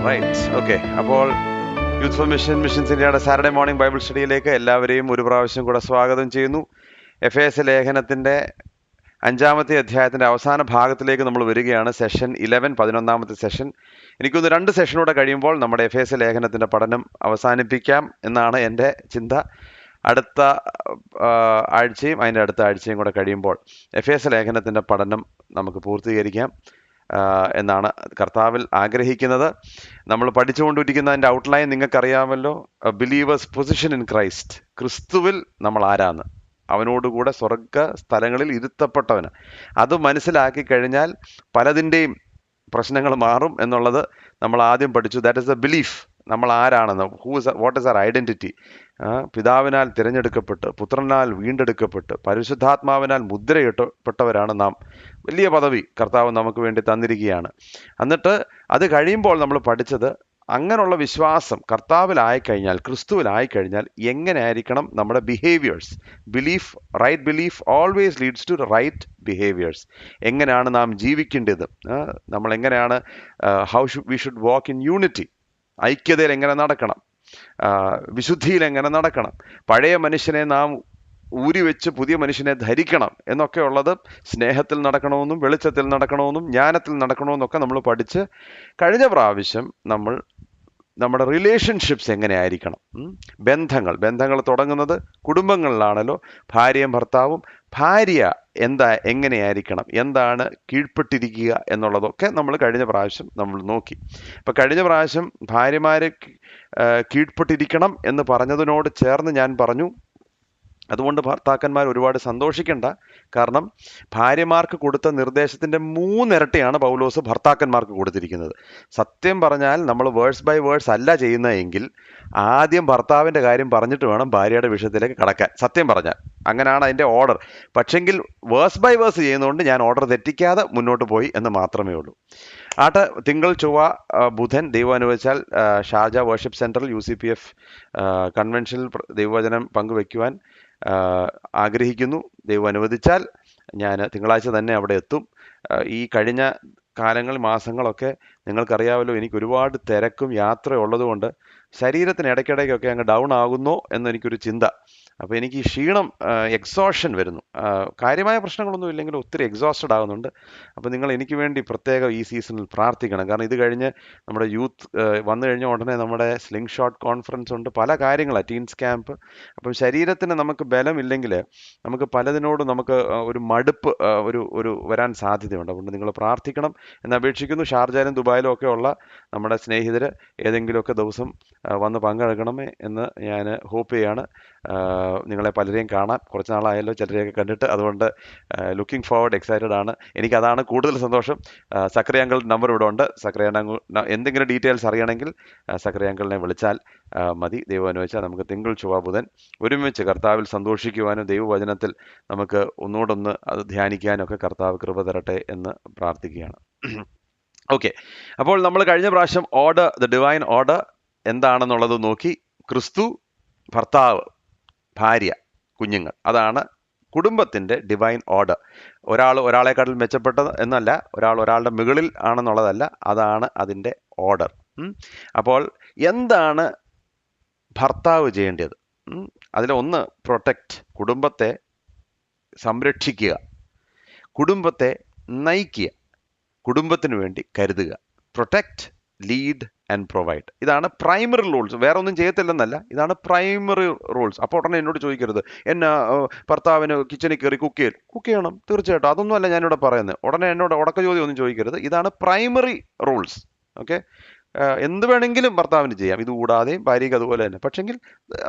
Right, okay. അപ്പോൾ youth for missions ഇന്ത്യയുടെ Saturday morning Bible സ്റ്റഡിയിലേക്ക് എല്ലാവരെയും ഒരു പ്രാവശ്യം കൂടെ സ്വാഗതം ചെയ്യുന്നു. എഫേസ്യ ലേഖനത്തിന്റെ 5-ാമത്തെ അധ്യായത്തിന്റെ അവസാന ഭാഗത്തിലേക്ക് നമ്മൾ വരികയാണ്. സെഷൻ 11, 11-ാമത്തെ സെഷൻ. എനിക്കൊന്ന് 2 സെഷനൂടെ കഴിയുമ്പോൾ നമ്മുടെ എഫേസ്യ ലേഖനത്തിന്റെ പഠനം അവസാനിപ്പിക്കാം എന്നാണ് എൻ്റെ ചിന്ത. അടുത്ത ആഴ്ചയും അതിൻ്റെ അടുത്ത ആഴ്ചയും കൂടെ കഴിയുമ്പോൾ എഫേസ്യ ലേഖനത്തിന്റെ പഠനം നമുക്ക് പൂർത്തീകരിക്കാം എന്നാണ് കർത്താവിൽ ആഗ്രഹിക്കുന്നത്. നമ്മൾ പഠിച്ചുകൊണ്ടിരിക്കുന്ന അതിൻ്റെ ഔട്ട്ലൈൻ നിങ്ങൾക്കറിയാമല്ലോ. Believers position in Christ. ക്രിസ്തുവിൽ നമ്മൾ ആരാന്ന്, അവനോടുകൂടെ സ്വർഗ സ്ഥലങ്ങളിൽ ഇരുത്തപ്പെട്ടവന്. അത് മനസ്സിലാക്കി കഴിഞ്ഞാൽ പലതിൻ്റെയും പ്രശ്നങ്ങൾ മാറും എന്നുള്ളത് നമ്മൾ ആദ്യം പഠിച്ചു. That is the belief. നമ്മൾ ആരാണെന്ന്, വാട്ട് ഇസ് അവർ ഐഡന്റിറ്റി. പിതാവിനാൽ തിരഞ്ഞെടുക്കപ്പെട്ട്, പുത്രനാൽ വീണ്ടെടുക്കപ്പെട്ട്, പരിശുദ്ധാത്മാവിനാൽ മുദ്രയിട്ടപ്പെട്ടവരാണ് നാം. വലിയ പദവി കർത്താവ് നമുക്ക് വേണ്ടി തന്നിരിക്കുകയാണ്. എന്നിട്ട് അത് കഴിയുമ്പോൾ നമ്മൾ പഠിച്ചത്, അങ്ങനെയുള്ള വിശ്വാസം കർത്താവിലായിക്കഴിഞ്ഞാൽ, ക്രിസ്തുവിലായിക്കഴിഞ്ഞാൽ എങ്ങനെ ആയിരിക്കണം നമ്മുടെ ബിഹേവിയേഴ്സ്. Belief, right belief always leads to right ബിഹേവിയേഴ്സ്. എങ്ങനെയാണ് നാം ജീവിക്കേണ്ടത്, നമ്മൾ എങ്ങനെയാണ്, we should walk in unity. ഐക്യതയിൽ എങ്ങനെ നടക്കണം, വിശുദ്ധിയിൽ എങ്ങനെ നടക്കണം, പഴയ മനുഷ്യനെ നാം ഊരിവെച്ച് പുതിയ മനുഷ്യനെ ധരിക്കണം എന്നൊക്കെ ഉള്ളത് സ്നേഹത്തിൽ നടക്കണമെന്നും വെളിച്ചത്തിൽ നടക്കണമെന്നും ജ്ഞാനത്തിൽ നടക്കണമെന്നൊക്കെ നമ്മൾ പഠിച്ച് കഴിഞ്ഞ പ്രാവശ്യം നമ്മൾ നമ്മുടെ റിലേഷൻഷിപ്സ് എങ്ങനെയായിരിക്കണം, ബന്ധങ്ങൾ തുടങ്ങുന്നത് കുടുംബങ്ങളിലാണല്ലോ. ഭാര്യയും ഭർത്താവും. ഭാര്യ എങ്ങനെയായിരിക്കണം, എന്താണ് കീഴ്പ്പെട്ടിരിക്കുക എന്നുള്ളതൊക്കെ നമ്മൾ കഴിഞ്ഞ പ്രാവശ്യം നമ്മൾ നോക്കി. അപ്പം കഴിഞ്ഞ പ്രാവശ്യം ഭാര്യമാരെ കീഴ്പ്പെട്ടിരിക്കണം എന്ന് പറഞ്ഞതിനോട് ചേർന്ന് ഞാൻ പറഞ്ഞു, അതുകൊണ്ട് ഭർത്താക്കന്മാർ ഒരുപാട് സന്തോഷിക്കേണ്ട. കാരണം ഭാര്യമാർക്ക് കൊടുത്ത നിർദ്ദേശത്തിൻ്റെ 3 ഇരട്ടിയാണ് പൗലോസ് ഭർത്താക്കന്മാർക്ക് കൊടുത്തിരിക്കുന്നത്. സത്യം പറഞ്ഞാൽ നമ്മൾ വേഴ്സ് ബൈ വേഴ്സ് അല്ല ചെയ്യുന്നതെങ്കിൽ ആദ്യം ഭർത്താവിൻ്റെ കാര്യം പറഞ്ഞിട്ട് വേണം ഭാര്യയുടെ വിഷയത്തിലേക്ക് കടക്കാൻ. സത്യം പറഞ്ഞാൽ അങ്ങനെയാണ് അതിൻ്റെ ഓർഡർ. പക്ഷെങ്കിൽ വേഴ്സ് ബൈ വേഴ്സ് ചെയ്യുന്നതുകൊണ്ട് ഞാൻ ഓർഡർ തെറ്റിക്കാതെ മുന്നോട്ട് പോയി എന്ന് മാത്രമേ ഉള്ളൂ. തിങ്കൾ, ചൊവ്വ, ബുധൻ ദൈവം അനുവദിച്ചാൽ ഷാർജ വർഷിപ്പ് സെൻറ്ററിൽ UCPF കൺവെൻഷനിൽ ദൈവവചനം പങ്കുവയ്ക്കുവാൻ ആഗ്രഹിക്കുന്നു. ദൈവം അനുവദിച്ചാൽ ഞാൻ തിങ്കളാഴ്ച തന്നെ അവിടെ എത്തും. ഈ കഴിഞ്ഞ മാസങ്ങളൊക്കെ നിങ്ങൾക്കറിയാമല്ലോ, എനിക്ക് ഒരുപാട് തിരക്കും യാത്ര ഉള്ളതുകൊണ്ട് ശരീരത്തിന് ഇടയ്ക്കിടയ്ക്കൊക്കെ അങ്ങ് ഡൗൺ ആകുന്നോ എന്നെനിക്കൊരു ചിന്ത. അപ്പോൾ എനിക്ക് ഈ ക്ഷീണം, എക്സോഷൻ വരുന്നു. കാര്യമായ പ്രശ്നങ്ങളൊന്നും ഇല്ലെങ്കിലും ഒത്തിരി എക്സോസ്റ്റഡ് ആകുന്നുണ്ട്. അപ്പോൾ നിങ്ങൾ എനിക്ക് വേണ്ടി പ്രത്യേകം ഈ സീസണിൽ പ്രാർത്ഥിക്കണം. കാരണം ഇത് കഴിഞ്ഞ് നമ്മുടെ യൂത്ത് വന്നു കഴിഞ്ഞ ഉടനെ നമ്മുടെ സ്ലിംഗ് ഷോട്ട് കോൺഫറൻസ് ഉണ്ട്, പല കാര്യങ്ങളാണ്, ടീൻസ് ക്യാമ്പ്. അപ്പം ശരീരത്തിന് നമുക്ക് ബലമില്ലെങ്കിൽ നമുക്ക് പലതിനോടും നമുക്ക് ഒരു മടുപ്പ് ഒരു വരാൻ സാധ്യതയുണ്ട്. അതുകൊണ്ട് നിങ്ങൾ പ്രാർത്ഥിക്കണം എന്ന് അപേക്ഷിക്കുന്നു. ഷാർജയിലും ദുബായിലും ഒക്കെ ഉള്ള നമ്മുടെ സ്നേഹിതർ ഏതെങ്കിലുമൊക്കെ ദിവസം വന്ന് പങ്കെടുക്കണമേ എന്ന് ഞാൻ ഹോപ്പ് ചെയ്യാണ്. നിങ്ങളെ പലരെയും കാണാൻ കുറച്ച് നാളായല്ലോ, ചിലരെയൊക്കെ കണ്ടിട്ട്. അതുകൊണ്ട് ലുക്കിംഗ് ഫോർവേഡ്, എക്സൈറ്റഡ് ആണ്. എനിക്കതാണ് കൂടുതൽ സന്തോഷം. സക്രിയ അങ്കിൾ നമ്പർ ഇവിടെ ഉണ്ട്. സക്രിയ അങ്കിൾ എന്തെങ്കിലും ഡീറ്റെയിൽസ് അറിയണമെങ്കിൽ സക്രിയ അങ്കിളിനെ വിളിച്ചാൽ മതി. ദൈവം അനുവദിച്ചാൽ നമുക്ക് തിങ്കൾ, ചൊവ്വ, ബുധൻ ഒരുമിച്ച് കർത്താവിൽ സന്തോഷിക്കുവാനും ദൈവവചനത്തിൽ നമുക്ക് ഒന്നുകൂടൊന്ന് അത് ധ്യാനിക്കാനും ഒക്കെ കർത്താവ് കൃപ തരട്ടെ എന്ന് പ്രാർത്ഥിക്കുകയാണ്. ഓക്കെ, അപ്പോൾ നമ്മൾ കഴിഞ്ഞ പ്രാവശ്യം ഓർഡർ, ദ ഡിവൈൻ ഓർഡർ എന്താണെന്നുള്ളത് നോക്കി. ക്രിസ്തു, ഭർത്താവ്, ഭാര്യ, കുഞ്ഞുങ്ങൾ, അതാണ് കുടുംബത്തിൻ്റെ ഡിവൈൻ ഓർഡർ. ഒരാളെക്കാട്ടിൽ മെച്ചപ്പെട്ടത് എന്നല്ല, ഒരാളുടെ മുകളിൽ ആണെന്നുള്ളതല്ല, അതാണ് അതിൻ്റെ ഓർഡർ. അപ്പോൾ എന്താണ് ഭർത്താവ് ചെയ്യേണ്ടത്? അതിലൊന്ന്, പ്രൊട്ടക്റ്റ്, കുടുംബത്തെ സംരക്ഷിക്കുക, കുടുംബത്തെ നയിക്കുക, കുടുംബത്തിന് വേണ്ടി കരുതുക. Protect, lead and provide. ഇതാണ് പ്രൈമറി റൂൾസ്. വേറെ ഒന്നും ചെയ്യത്തില്ലെന്നല്ല, ഇതാണ് പ്രൈമറി റൂൾസ്. അപ്പോൾ ഉടനെ എന്നോട് ചോദിക്കരുത്, എന്നാ ഭർത്താവിന് കിച്ചണിൽ കയറി കുക്ക് ചെയ്യണം. തീർച്ചയായിട്ടും അതൊന്നും അല്ല ഞാനിവിടെ പറയുന്നത്. ഉടനെ എന്നോട് ഉടക്ക ചോദ്യം ഒന്നും ചോദിക്കരുത്. ഇതാണ് പ്രൈമറി റൂൾസ്. ഓക്കെ, എന്ത് വേണമെങ്കിലും ഭർത്താവിന് ചെയ്യാം, ഇത് കൂടാതെയും ഭാര്യയ്ക്ക് അതുപോലെ തന്നെ. പക്ഷെങ്കിൽ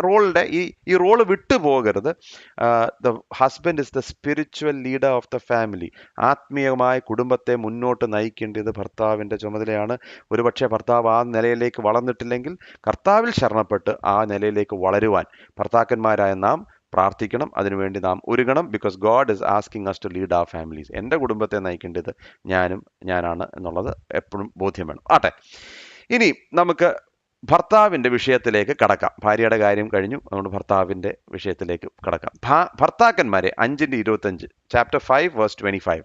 റോളിൻ്റെ ഈ റോള് വിട്ടു പോകരുത്. The husband is the spiritual leader of the family. ആത്മീയമായ കുടുംബത്തെ മുന്നോട്ട് നയിക്കേണ്ടത് ഭർത്താവിൻ്റെ ചുമതലയാണ്. ഒരുപക്ഷെ ഭർത്താവ് ആ നിലയിലേക്ക് വളർന്നിട്ടില്ലെങ്കിൽ കർത്താവിൽ ശരണപ്പെട്ട് ആ നിലയിലേക്ക് വളരുവാൻ ഭർത്താക്കന്മാരായ നാം പ്രാർത്ഥിക്കണം. അതിനുവേണ്ടി നാം ഒരുങ്ങണം. Because God is asking us to lead our families. എൻ്റെ കുടുംബത്തെ നയിക്കേണ്ടത് ഞാനാണ് എന്നുള്ളത് എപ്പോഴും ബോധ്യം വേണം. ആട്ടെ, ഇനി നമുക്ക് ഭർത്താവിൻ്റെ വിഷയത്തിലേക്ക് കടക്കാം. ഭാര്യയുടെ കാര്യം കഴിഞ്ഞു, അതുകൊണ്ട് ഭർത്താവിൻ്റെ വിഷയത്തിലേക്ക് കടക്കാം. ഭർത്താക്കന്മാരെ 5:25, ചാപ്റ്റർ 5 വേഴ്സ് 25.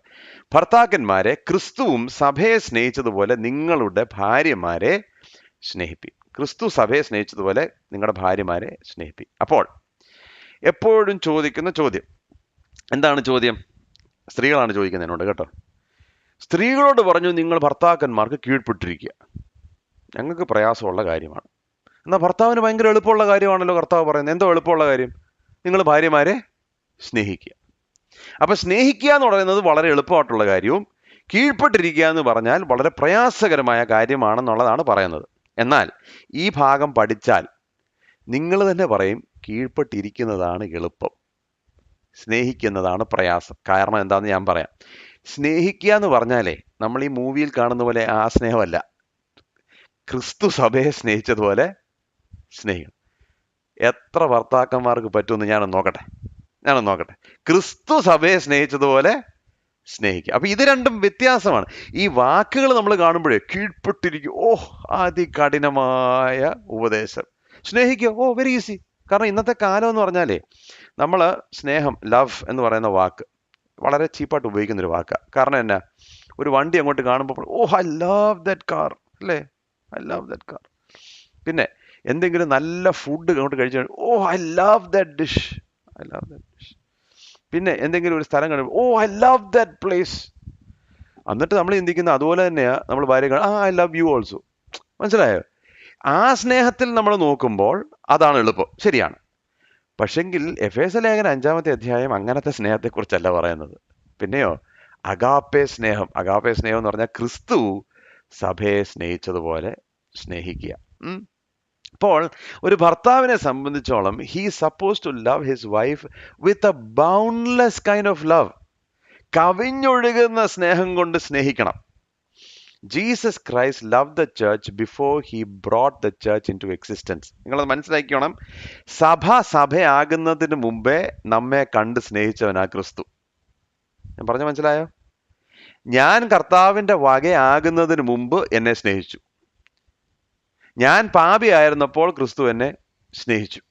ഭർത്താക്കന്മാരെ ക്രിസ്തുവും സഭയെ സ്നേഹിച്ചതുപോലെ നിങ്ങളുടെ ഭാര്യമാരെ സ്നേഹിപ്പി. ക്രിസ്തു സഭയെ സ്നേഹിച്ചതുപോലെ നിങ്ങളുടെ ഭാര്യമാരെ സ്നേഹിപ്പി. അപ്പോൾ എപ്പോഴും ചോദിക്കുന്ന ചോദ്യം എന്താണ്? ചോദ്യം സ്ത്രീകളാണ് ചോദിക്കുന്നത് എന്നോട് കേട്ടോ. സ്ത്രീകളോട് പറഞ്ഞു, നിങ്ങൾ ഭർത്താക്കന്മാർക്ക് കീഴ്പ്പെട്ടിരിക്കുക. ഞങ്ങൾക്ക് പ്രയാസമുള്ള കാര്യമാണ്. എന്നാൽ ഭർത്താവിന് ഭയങ്കര എളുപ്പമുള്ള കാര്യമാണല്ലോ കർത്താവ് പറയുന്നത്. എന്തോ എളുപ്പമുള്ള കാര്യം? നിങ്ങൾ ഭാര്യമാരെ സ്നേഹിക്കുക. അപ്പൊ സ്നേഹിക്കുക എന്ന് പറയുന്നത് വളരെ എളുപ്പമായിട്ടുള്ള കാര്യവും കീഴ്പ്പെട്ടിരിക്കുക എന്ന് പറഞ്ഞാൽ വളരെ പ്രയാസകരമായ കാര്യമാണെന്നുള്ളതാണ് പറയുന്നത്. എന്നാൽ ഈ ഭാഗം പഠിച്ചാൽ നിങ്ങൾ തന്നെ പറയും കീഴ്പ്പെട്ടിരിക്കുന്നതാണ് എളുപ്പം, സ്നേഹിക്കുന്നതാണ് പ്രയാസം. കാരണം എന്താണെന്ന് ഞാൻ പറയാം. സ്നേഹിക്കുക എന്ന് പറഞ്ഞാലേ നമ്മൾ ഈ മൂവിയിൽ കാണുന്ന പോലെ ആ സ്നേഹമല്ല. ക്രിസ്തു സഭയെ സ്നേഹിച്ചതുപോലെ സ്നേഹിക്കണം. എത്ര ഭർത്താക്കന്മാർക്ക് പറ്റുമെന്ന് ഞാനൊന്ന് നോക്കട്ടെ. ക്രിസ്തു സഭയെ സ്നേഹിച്ചതുപോലെ സ്നേഹിക്കുക. അപ്പൊ ഇത് രണ്ടും വ്യത്യാസമാണ്. ഈ വാക്കുകൾ നമ്മൾ കാണുമ്പോഴേ കീഴ്പ്പെട്ടിരിക്കും, അതികഠിനമായ ഉപദേശം. സ്നേഹിക്കുക, വെരി ഈസി. കാരണം ഇന്നത്തെ കാലം എന്ന് പറഞ്ഞാലേ നമ്മൾ സ്നേഹം, ലവ് എന്ന് പറയുന്ന വാക്ക് വളരെ ചീപ്പായിട്ട് ഉപയോഗിക്കുന്ന ഒരു വാക്കാണ്. കാരണം എന്നാ, ഒരു വണ്ടി അങ്ങോട്ട് കാണുമ്പോൾ ഐ ലവ് ദാറ്റ് കാർ അല്ലേ, ഐ ലവ് ദാറ്റ് കാർ. പിന്നെ എന്തെങ്കിലും നല്ല ഫുഡ് അങ്ങോട്ട് കഴിച്ചാൽ I love that dish, I love that dish. പിന്നെ എന്തെങ്കിലും ഒരു സ്ഥലം കാണുമ്പോൾ ഐ ലവ് ദാറ്റ് പ്ലേസ്. എന്നിട്ട് നമ്മൾ ചിന്തിക്കുന്ന അതുപോലെ തന്നെയാ നമ്മൾ ഭാര്യ ഐ ലവ് യു ഓൾസോ. മനസ്സിലായോ? ആ സ്നേഹത്തിൽ നമ്മൾ നോക്കുമ്പോൾ അതാണ് എളുപ്പം, ശരിയാണ്. പക്ഷെങ്കിൽ എഫേസ്യ ലേഖനം 5-ാമത്തെ അധ്യായം അങ്ങനത്തെ സ്നേഹത്തെക്കുറിച്ചല്ല പറയുന്നത്. പിന്നെയോ അഗാപ്പെ സ്നേഹം. അഗാപ്പെ സ്നേഹം എന്ന് പറഞ്ഞാൽ ക്രിസ്തു സഭയെ സ്നേഹിച്ചതുപോലെ സ്നേഹിക്കുക. അപ്പോൾ ഒരു ഭർത്താവിനെ സംബന്ധിച്ചോളം he suppose to love his wife with a boundless kind of love. കവിഞ്ഞൊഴുകുന്ന സ്നേഹം കൊണ്ട് സ്നേഹിക്കണം. Jesus Christ love the church before he brought the church into existence. നിങ്ങളത് മനസ്സിലാക്കിക്കണം. സഭയാകുന്നതിന് മുമ്പേ നമ്മെ കണ്ട് സ്നേഹിച്ചവനാ ക്രിസ്തു. ഞാൻ പറഞ്ഞ മനസ്സിലായോ? ഞാൻ കർത്താവിൻ്റെ വകയാകുന്നതിന് മുമ്പ് എന്നെ സ്നേഹിച്ചു. ഞാൻ പാപിയായിരുന്നപ്പോൾ ക്രിസ്തു എന്നെ സ്നേഹിച്ചു.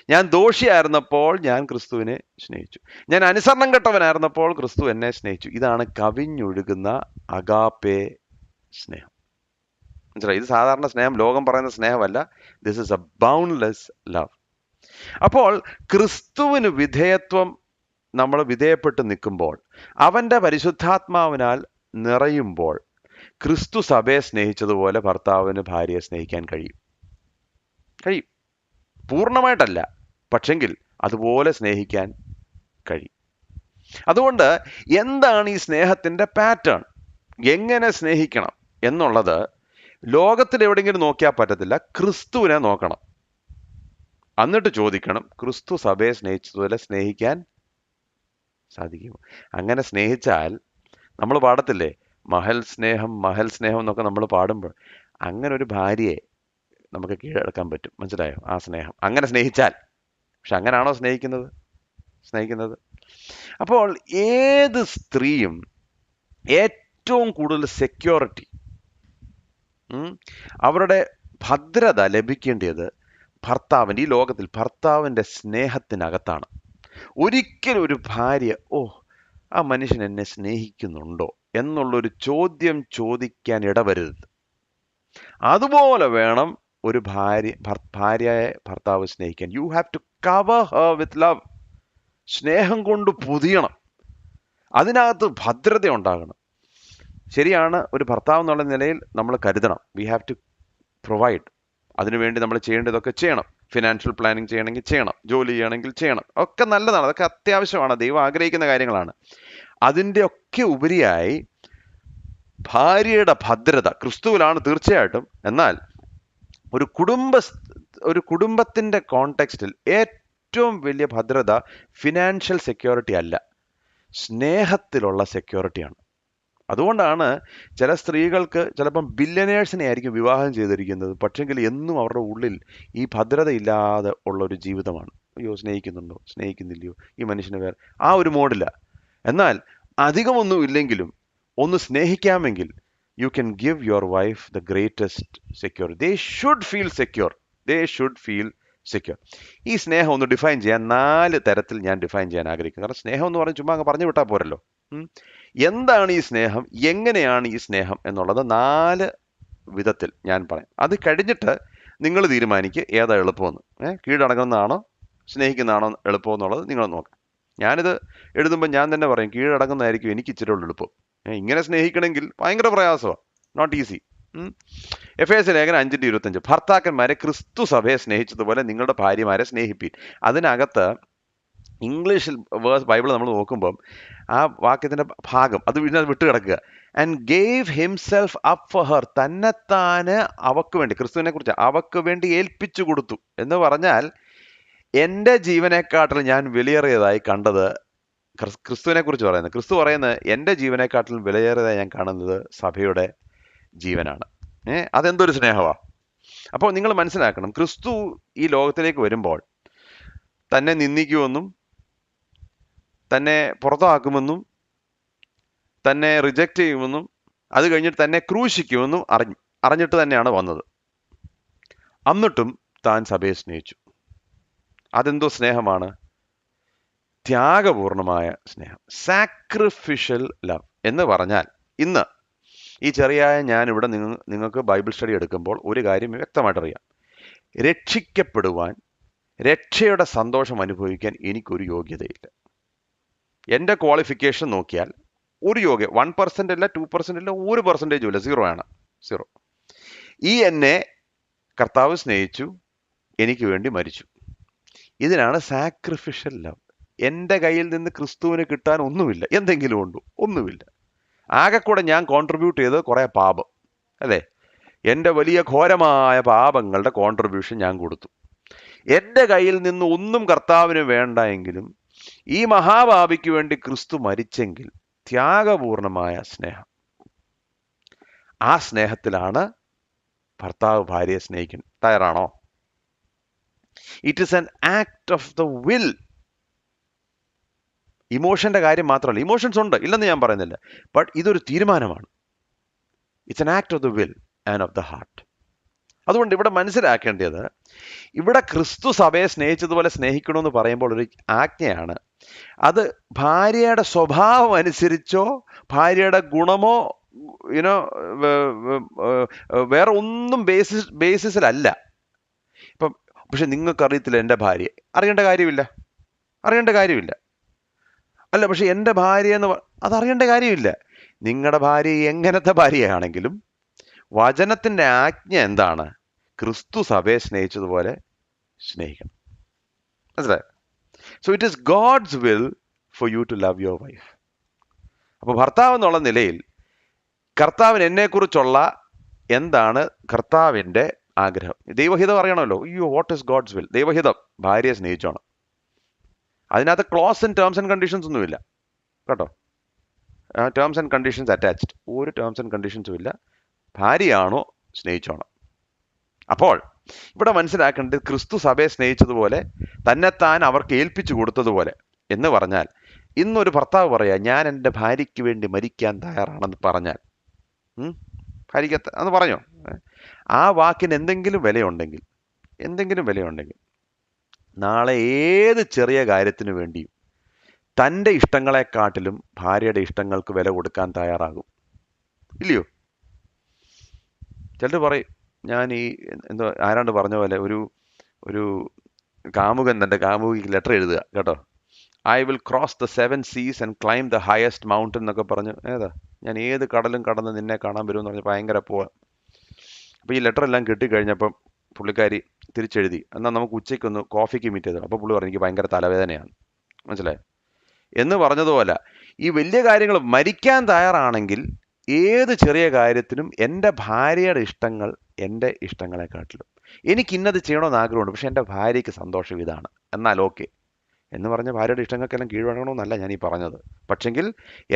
ഞാൻ ദോഷിയായിരുന്നപ്പോൾ ഞാൻ ക്രിസ്തുവിനെ സ്നേഹിച്ചു. ഞാൻ അനുസരണം കെട്ടവനായിരുന്നപ്പോൾ ക്രിസ്തു എന്നെ സ്നേഹിച്ചു. ഇതാണ് കവിഞ്ഞൊഴുകുന്ന അഗാപ്പെ സ്നേഹം. മനസ്സിലായി? ഇത് സാധാരണ സ്നേഹം, ലോകം പറയുന്ന സ്നേഹമല്ല. This is a boundless love. അപ്പോൾ ക്രിസ്തുവിന് വിധേയത്വം നമ്മൾ വിധേയപ്പെട്ട് നിൽക്കുമ്പോൾ, അവൻ്റെ പരിശുദ്ധാത്മാവിനാൽ നിറയുമ്പോൾ ക്രിസ്തു സഭയെ സ്നേഹിച്ചതുപോലെ ഭർത്താവിന് ഭാര്യയെ സ്നേഹിക്കാൻ കഴിയും. പൂർണ്ണമായിട്ടല്ല, പക്ഷെങ്കിൽ അതുപോലെ സ്നേഹിക്കാൻ കഴിയും. അതുകൊണ്ട് എന്താണ് ഈ സ്നേഹത്തിൻ്റെ പാറ്റേൺ, എങ്ങനെ സ്നേഹിക്കണം എന്നുള്ളത് ലോകത്തിൽ എവിടെയെങ്കിലും നോക്കിയാൽ പറ്റത്തില്ല. ക്രിസ്തുവിനെ നോക്കണം. എന്നിട്ട് ചോദിക്കണം, ക്രിസ്തു സഭയെ സ്നേഹിച്ചതുപോലെ സ്നേഹിക്കാൻ സാധിക്കുമോ? അങ്ങനെ സ്നേഹിച്ചാൽ നമ്മൾ പാടത്തില്ലേ, മഹൽ സ്നേഹം എന്നൊക്കെ നമ്മൾ പാടുമ്പോൾ അങ്ങനെ ഒരു ഭാര്യയെ നമുക്ക് കീഴടക്കാൻ പറ്റും. മനസ്സിലായോ? ആ സ്നേഹം അങ്ങനെ സ്നേഹിച്ചാൽ. പക്ഷെ അങ്ങനെയാണോ സ്നേഹിക്കുന്നത്? അപ്പോൾ ഏത് സ്ത്രീയും ഏറ്റവും കൂടുതൽ സെക്യൂരിറ്റി, അവരുടെ ഭദ്രത ലഭിക്കേണ്ടത് ഭർത്താവിൻ്റെ, ഈ ലോകത്തിൽ ഭർത്താവിൻ്റെ സ്നേഹത്തിനകത്താണ്. ഒരിക്കലും ഒരു ഭാര്യ ആ മനുഷ്യൻ എന്നെ സ്നേഹിക്കുന്നുണ്ടോ എന്നുള്ളൊരു ചോദ്യം ചോദിക്കാൻ ഇടവരരുത്. അതുപോലെ വേണം ഒരു ഭാര്യയെ ഭർത്താവ് സ്നേഹിക്കാൻ. You have to cover her with love. സ്നേഹം കൊണ്ട് പൊതിയണം, അതിനകത്ത് ഭദ്രത ഉണ്ടാകണം. ശരിയാണ്, ഒരു ഭർത്താവ് എന്നുള്ള നിലയിൽ നമ്മൾ കരുതണം. We have to provide. അതിനുവേണ്ടി നമ്മൾ ചെയ്യേണ്ടതൊക്കെ ചെയ്യണം. ഫിനാൻഷ്യൽ പ്ലാനിങ് ചെയ്യണമെങ്കിൽ ചെയ്യണം, ജോലി ചെയ്യണമെങ്കിൽ ചെയ്യണം, ഒക്കെ നല്ലതാണ്, അതൊക്കെ അത്യാവശ്യമാണ്, ദൈവം ആഗ്രഹിക്കുന്ന കാര്യങ്ങളാണ്. അതിൻ്റെ ഒക്കെ ഉപരിയായി ഭാര്യയുടെ ഭദ്രത ക്രിസ്തുവിലാണ് തീർച്ചയായിട്ടും. എന്നാൽ ഒരു കുടുംബത്തിൻ്റെ കോണ്ടെക്സ്റ്റിൽ ഏറ്റവും വലിയ ഭദ്രത ഫിനാൻഷ്യൽ സെക്യൂരിറ്റി അല്ല, സ്നേഹത്തിലുള്ള സെക്യൂരിറ്റിയാണ്. അതുകൊണ്ടാണ് ചില സ്ത്രീകൾക്ക് ചിലപ്പം ബില്യനേഴ്സിനെ ആയിരിക്കും വിവാഹം ചെയ്തിരിക്കുന്നത്, പക്ഷെങ്കിൽ എന്നും അവരുടെ ഉള്ളിൽ ഈ ഭദ്രത ഇല്ലാതെ ഉള്ളൊരു ജീവിതമാണ്. അയ്യോ, സ്നേഹിക്കുന്നുണ്ടോ, സ്നേഹിക്കുന്നില്ലയോ, ഈ മനുഷ്യന് വേറെ, ആ ഒരു മോഡില്ല. എന്നാൽ അധികമൊന്നും ഇല്ലെങ്കിലും ഒന്ന് സ്നേഹിക്കാമെങ്കിൽ you can give your wife the greatest security. They should feel secure. ഈ സ്നേഹം ഒന്ന് ഡിഫൈൻ ചെയ്യാൻ 4 തരത്തിൽ ഞാൻ ഡിഫൈൻ ചെയ്യാൻ ആഗ്രഹിക്കുന്നു. കാരണം സ്നേഹം എന്ന് പറഞ്ഞ് ചുമ്മാ അങ്ങ് പറഞ്ഞു വിട്ടാൽ പോരല്ലോ. എന്താണ് ഈ സ്നേഹം, എങ്ങനെയാണ് ഈ സ്നേഹം എന്നുള്ളത് 4 വിധത്തിൽ ഞാൻ പറയാം. അത് കഴിഞ്ഞിട്ട് നിങ്ങൾ തീരുമാനിക്കുക ഏതാ എളുപ്പമെന്ന്. കീഴടങ്ങുന്നതാണോ സ്നേഹിക്കുന്നതാണോ എളുപ്പമെന്നുള്ളത് നിങ്ങൾ നോക്കാം. ഞാനിത് എഴുതുമ്പോൾ ഞാൻ തന്നെ പറയും കീഴടങ്ങുന്നതായിരിക്കും എനിക്ക് ഇച്ചിരി എളുപ്പം. ഇങ്ങനെ സ്നേഹിക്കണമെങ്കിൽ ഭയങ്കര പ്രയാസമാണ്, നോട്ട് ഈസി. എഫേസ്യ ലേഖനം 5:25 ഭർത്താക്കന്മാരെ ക്രിസ്തു സഭയെ സ്നേഹിച്ചതുപോലെ നിങ്ങളുടെ ഭാര്യമാരെ സ്നേഹിപ്പീൻ. അതിനകത്ത് ഇംഗ്ലീഷിൽ ബൈബിൾ നമ്മൾ നോക്കുമ്പം ആ വാക്യത്തിന്റെ ഭാഗം അത് വിട്ട് കിടക്കുക. And gave himself up for her, തന്നെത്താന് അവക്ക് വേണ്ടി, ക്രിസ്തുവിനെ കുറിച്ച് അവക്ക് വേണ്ടി ഏൽപ്പിച്ചു കൊടുത്തു എന്ന് പറഞ്ഞാൽ എൻ്റെ ജീവനെക്കാട്ടിൽ ഞാൻ വിലയേറിയതായി കണ്ടത് ക്രിസ്തുവിനെ കുറിച്ച് പറയുന്നത്. ക്രിസ്തു പറയുന്നത് എൻ്റെ ജീവനെക്കാട്ടിലും വിലയേറിയതായി ഞാൻ കാണുന്നത് സഭയുടെ ജീവനാണ്. അതെന്തൊരു സ്നേഹമാണ്. അപ്പോൾ നിങ്ങൾ മനസ്സിലാക്കണം, ക്രിസ്തു ഈ ലോകത്തിലേക്ക് വരുമ്പോൾ തന്നെ നിന്ദിക്കുമെന്നും തന്നെ പുറത്താക്കുമെന്നും തന്നെ റിജക്റ്റ് ചെയ്യുമെന്നും അത് കഴിഞ്ഞിട്ട് തന്നെ ക്രൂശിക്കുമെന്നും അറിഞ്ഞിട്ട് തന്നെയാണ് വന്നത്. എന്നിട്ടും താൻ സഭയെ സ്നേഹിച്ചു. അതെന്തോ സ്നേഹമാണ്? ത്യാഗപൂർണമായ സ്നേഹം, സാക്രിഫിഷ്യൽ ലവ് എന്ന് പറഞ്ഞാൽ, ഇന്ന് ഈ ചെറിയായ ഞാനിവിടെ നിങ്ങൾക്ക് ബൈബിൾ സ്റ്റഡി എടുക്കുമ്പോൾ ഒരു കാര്യം വ്യക്തമായിട്ട് അറിയാം. രക്ഷിക്കപ്പെടുവാൻ, രക്ഷയുടെ സന്തോഷം അനുഭവിക്കാൻ എനിക്കൊരു യോഗ്യതയില്ല. എൻ്റെ ക്വാളിഫിക്കേഷൻ നോക്കിയാൽ ഒരു യോഗ്യ 1% ഇല്ല, 2% ഇല്ല, 1% ഇല്ല, 0 ആണ്, 0. എന്നെ കർത്താവ് സ്നേഹിച്ചു, എനിക്ക് വേണ്ടി മരിച്ചു. ഇതിനാണ് സാക്രിഫിഷ്യൽ ലവ്. എൻ്റെ കയ്യിൽ നിന്ന് ക്രിസ്തുവിന് കിട്ടാൻ ഒന്നുമില്ല. എന്തെങ്കിലും ഉണ്ടോ? ഒന്നുമില്ല. ആകെ കൂടെ ഞാൻ കോൺട്രിബ്യൂട്ട് ചെയ്ത് കുറേ പാപം, അല്ലേ? എൻ്റെ വലിയ ഘോരമായ പാപങ്ങളുടെ കോൺട്രിബ്യൂഷൻ ഞാൻ കൊടുത്തു. എൻ്റെ കയ്യിൽ നിന്ന് ഒന്നും കർത്താവിന് വേണ്ട എങ്കിലും ഈ മഹാപാപിക്ക് വേണ്ടി ക്രിസ്തു മരിച്ചെങ്കിൽ ത്യാഗപൂർണമായ സ്നേഹം. ആ സ്നേഹത്തിലാണ് ഭർത്താവ് ഭാര്യയെ സ്നേഹിക്കുന്നത്. തയ്യാറാണോ? It is an act of the will. ഇമോഷന്റെ കാര്യം മാത്രമല്ല, ഇമോഷൻസ് ഉണ്ട്, ഇല്ലെന്ന് ഞാൻ പറയുന്നില്ല, ബട്ട് ഇതൊരു തീരുമാനമാണ്. It's an act of the will and of the heart. അതുകൊണ്ട് ഇവിടെ മനസ്സിലാക്കേണ്ടത്, ഇവിടെ ക്രിസ്തു സഭയെ സ്നേഹിച്ചതുപോലെ സ്നേഹിക്കണമെന്ന് പറയുമ്പോൾ ഒരു ആജ്ഞയാണ്. അത് ഭാര്യയുടെ സ്വഭാവം അനുസരിച്ചോ ഭാര്യയുടെ ഗുണമോ വേറെ ഒന്നും ബേസിസിലല്ല. ഇപ്പം പക്ഷെ നിങ്ങൾക്കറിയത്തില്ല എൻ്റെ ഭാര്യ, അറിയേണ്ട കാര്യമില്ല. അല്ല, പക്ഷെ എൻ്റെ ഭാര്യ എന്ന് അതറിയേണ്ട കാര്യമില്ല. നിങ്ങളുടെ ഭാര്യ എങ്ങനത്തെ ഭാര്യയാണെങ്കിലും വചനത്തിൻ്റെ ആജ്ഞ എന്താണ്? ക്രിസ്തു സഭയെ സ്നേഹിച്ചതുപോലെ സ്നേഹിക്കണം. മനസ്സിലായോ? So it is God's will for you to love your wife. അപ്പോൾ ഭർത്താവ് എന്നുള്ള നിലയിൽ കർത്താവിന് എന്നെക്കുറിച്ചുള്ള എന്താണ് കർത്താവിൻ്റെ ആഗ്രഹം? ദൈവഹിതം അറിയണമല്ലോ. What is God's will? ദൈവഹിതം ഭാര്യയെ സ്നേഹിച്ചോണം. അതിനകത്ത് clause and terms and conditions ഒന്നുമില്ല കേട്ടോ. ടേംസ് ആൻഡ് കണ്ടീഷൻസ് അറ്റാച്ച്ഡ്, ഒരു ടേംസ് ആൻഡ് കണ്ടീഷൻസും ഇല്ല. ഭാര്യയാണോ സ്നേഹിച്ചോണം. അപ്പോൾ ഇവിടെ മനസ്സിലാക്കേണ്ടത്, ക്രിസ്തു സഭയെ സ്നേഹിച്ചതുപോലെ തന്നെത്താൻ അവർക്ക് ഏൽപ്പിച്ചു കൊടുത്തതുപോലെ എന്ന് പറഞ്ഞാൽ, ഇന്നൊരു ഭർത്താവ് പറയാ ഞാൻ എൻ്റെ ഭാര്യയ്ക്ക് വേണ്ടി മരിക്കാൻ തയ്യാറാണെന്ന് പറഞ്ഞാൽ, ഭാര്യയ്ക്ക് അന്ന് പറഞ്ഞോ, ആ വാക്കിന് എന്തെങ്കിലും വിലയുണ്ടെങ്കിൽ നാളെ ഏത് ചെറിയ കാര്യത്തിന് വേണ്ടിയും തൻ്റെ ഇഷ്ടങ്ങളെക്കാട്ടിലും ഭാര്യയുടെ ഇഷ്ടങ്ങൾക്ക് വില കൊടുക്കാൻ തയ്യാറാകും. ഇല്ലയോ? ചിലർ പറയും, ഞാൻ ആരാണ്ട് പറഞ്ഞ പോലെ ഒരു കാമുകൻ തൻ്റെ കാമുകിക്ക് ലെറ്റർ എഴുതുക കേട്ടോ. I will cross the 7 seas and climb the highest mountain എന്നൊക്കെ പറഞ്ഞു. ഞാൻ ഏത് കടലും കടന്ന് നിന്നെ കാണാൻ വരുമെന്ന് പറഞ്ഞ് ഭയങ്കര പോവാം. അപ്പോൾ ഈ ലെറ്റർ എല്ലാം കിട്ടിക്കഴിഞ്ഞപ്പം പുള്ളിക്കാരി തിരിച്ചെഴുതി, എന്നാൽ നമുക്ക് ഉച്ചയ്ക്കൊന്ന് കോഫിക്ക് മീറ്റ് ചെയ്തോ. അപ്പോൾ പുള്ളി പറഞ്ഞു എനിക്ക് ഭയങ്കര തലവേദനയാണ്. മനസ്സിലായോ? എന്ന് പറഞ്ഞതുപോലെ ഈ വലിയ കാര്യങ്ങൾ മരിക്കാൻ തയ്യാറാണെങ്കിൽ ഏത് ചെറിയ കാര്യത്തിനും എൻ്റെ ഭാര്യയുടെ ഇഷ്ടങ്ങൾ എൻ്റെ ഇഷ്ടങ്ങളെക്കാട്ടിലും, എനിക്ക് ഇന്നത് ചെയ്യണമെന്ന് ആഗ്രഹമുണ്ട്, പക്ഷെ എൻ്റെ ഭാര്യയ്ക്ക് സന്തോഷം ഇതാണ്, എന്നാൽ ഓക്കെ എന്ന് പറഞ്ഞ ഭാര്യയുടെ ഇഷ്ടങ്ങൾക്കെല്ലാം കീഴ്വഴങ്ങണമെന്നല്ല ഞാൻ ഈ പറഞ്ഞത്. പക്ഷെങ്കിൽ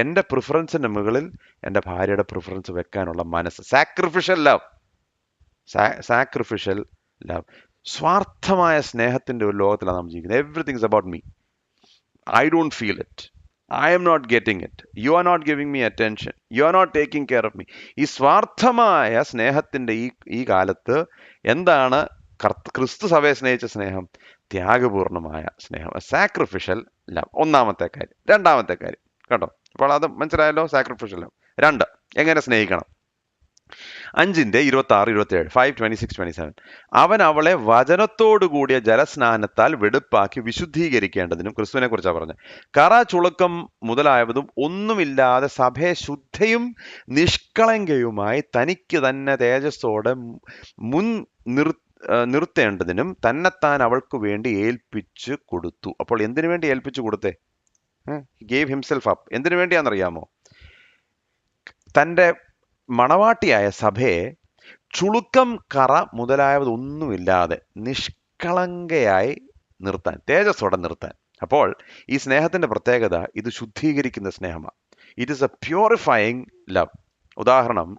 എൻ്റെ പ്രിഫറൻസിൻ്റെ മുകളിൽ എൻ്റെ ഭാര്യയുടെ പ്രിഫറൻസ് വെക്കാനുള്ള മനസ്സ്, സാക്രിഫിഷ്യൽ ലവ്. സ്വാർത്ഥമായ സ്നേഹത്തിൻ്റെ ഒരു ലോകത്തിലാണ് നാം ജീവിക്കുന്നത്. Everything is about me. I don't feel it, I am not getting it, you are not giving me attention, you are not taking care of me. ഈ സ്വാർത്ഥമായ സ്നേഹത്തിൻ്റെ ഈ കാലത്ത് എന്താണ് ക്രിസ്തു സഭയെ സ്നേഹിച്ച സ്നേഹം? ത്യാഗപൂർണമായ സ്നേഹം, സാക്രിഫിഷ്യൽ ലവ്. ഒന്നാമത്തെ കാര്യം. രണ്ടാമത്തെ കാര്യം കേട്ടോ. അപ്പോൾ അത് മനസ്സിലായല്ലോ, സാക്രിഫിഷ്യൽ ലവ്. 2, എങ്ങനെ സ്നേഹിക്കണം? 5:26-27, 5:26-27. അവൻ അവളെ വചനത്തോടു കൂടിയ ജലസ്നാനത്താൽ വെടുപ്പാക്കി വിശുദ്ധീകരിക്കേണ്ടതിനും, ക്രിസ്തുവിനെ കുറിച്ചാണ് പറഞ്ഞത്, കറ ചുളുക്കം മുതലായതും ഒന്നുമില്ലാതെ സഭയെ ശുദ്ധയും നിഷ്കളങ്കയുമായി തനിക്ക് തന്നെ തേജസ്സോടെ മുൻ നിർത്തേണ്ടതിനും തന്നെത്താൻ അവൾക്ക് വേണ്ടി ഏൽപ്പിച്ചു കൊടുത്തു. അപ്പോൾ എന്തിനു വേണ്ടി ഏൽപ്പിച്ചു കൊടുത്തേ? Gave himself up. എന്തിനു വേണ്ടിയാണെന്നറിയാമോ? തൻ്റെ മണവാട്ടിയായ സഭയെ ചുളുക്കം, കറ മുതലായതൊന്നുമില്ലാതെ നിഷ്കളങ്കയായി നിർത്താൻ, തേജസ്സോടെ നിർത്താൻ. അപ്പോൾ ഈ സ്നേഹത്തിന്റെ പ്രത്യേകത, ഇത് ശുദ്ധീകരിക്കുന്ന സ്നേഹമാണ്. It is a purifying love. ഉദാഹരണം,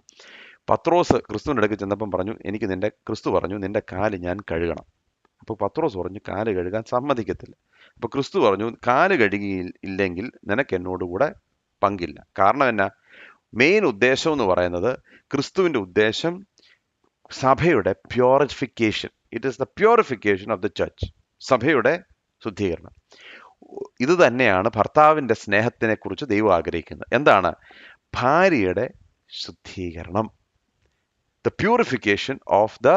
പത്രോസ് ക്രിസ്തുവിൻ്റെ അടുക്ക് ചെന്നപ്പം പറഞ്ഞു, ക്രിസ്തു പറഞ്ഞു, നിന്റെ കാല് ഞാൻ കഴുകണം. അപ്പോൾ പത്രോസ് പറഞ്ഞു, കാല് കഴുകാൻ സമ്മതിക്കത്തില്ല. അപ്പോൾ ക്രിസ്തു പറഞ്ഞു, കാല് കഴുകിയില്ലെങ്കിൽ നിനക്ക് എന്നോടുകൂടെ പങ്കില്ല. കാരണം എന്നാ? മെയിൻ ഉദ്ദേശം എന്ന് പറയുന്നത്, ക്രിസ്തുവിൻ്റെ ഉദ്ദേശം സഭയുടെ purification. It is the purification of the church, സഭയുടെ ശുദ്ധീകരണം. ഇത് തന്നെയാണ് ഭർത്താവിൻ്റെ സ്നേഹത്തിനെ കുറിച്ച് ദൈവം ആഗ്രഹിക്കുന്നത്. എന്താണ്? ഭാര്യയുടെ ശുദ്ധീകരണം, the purification of the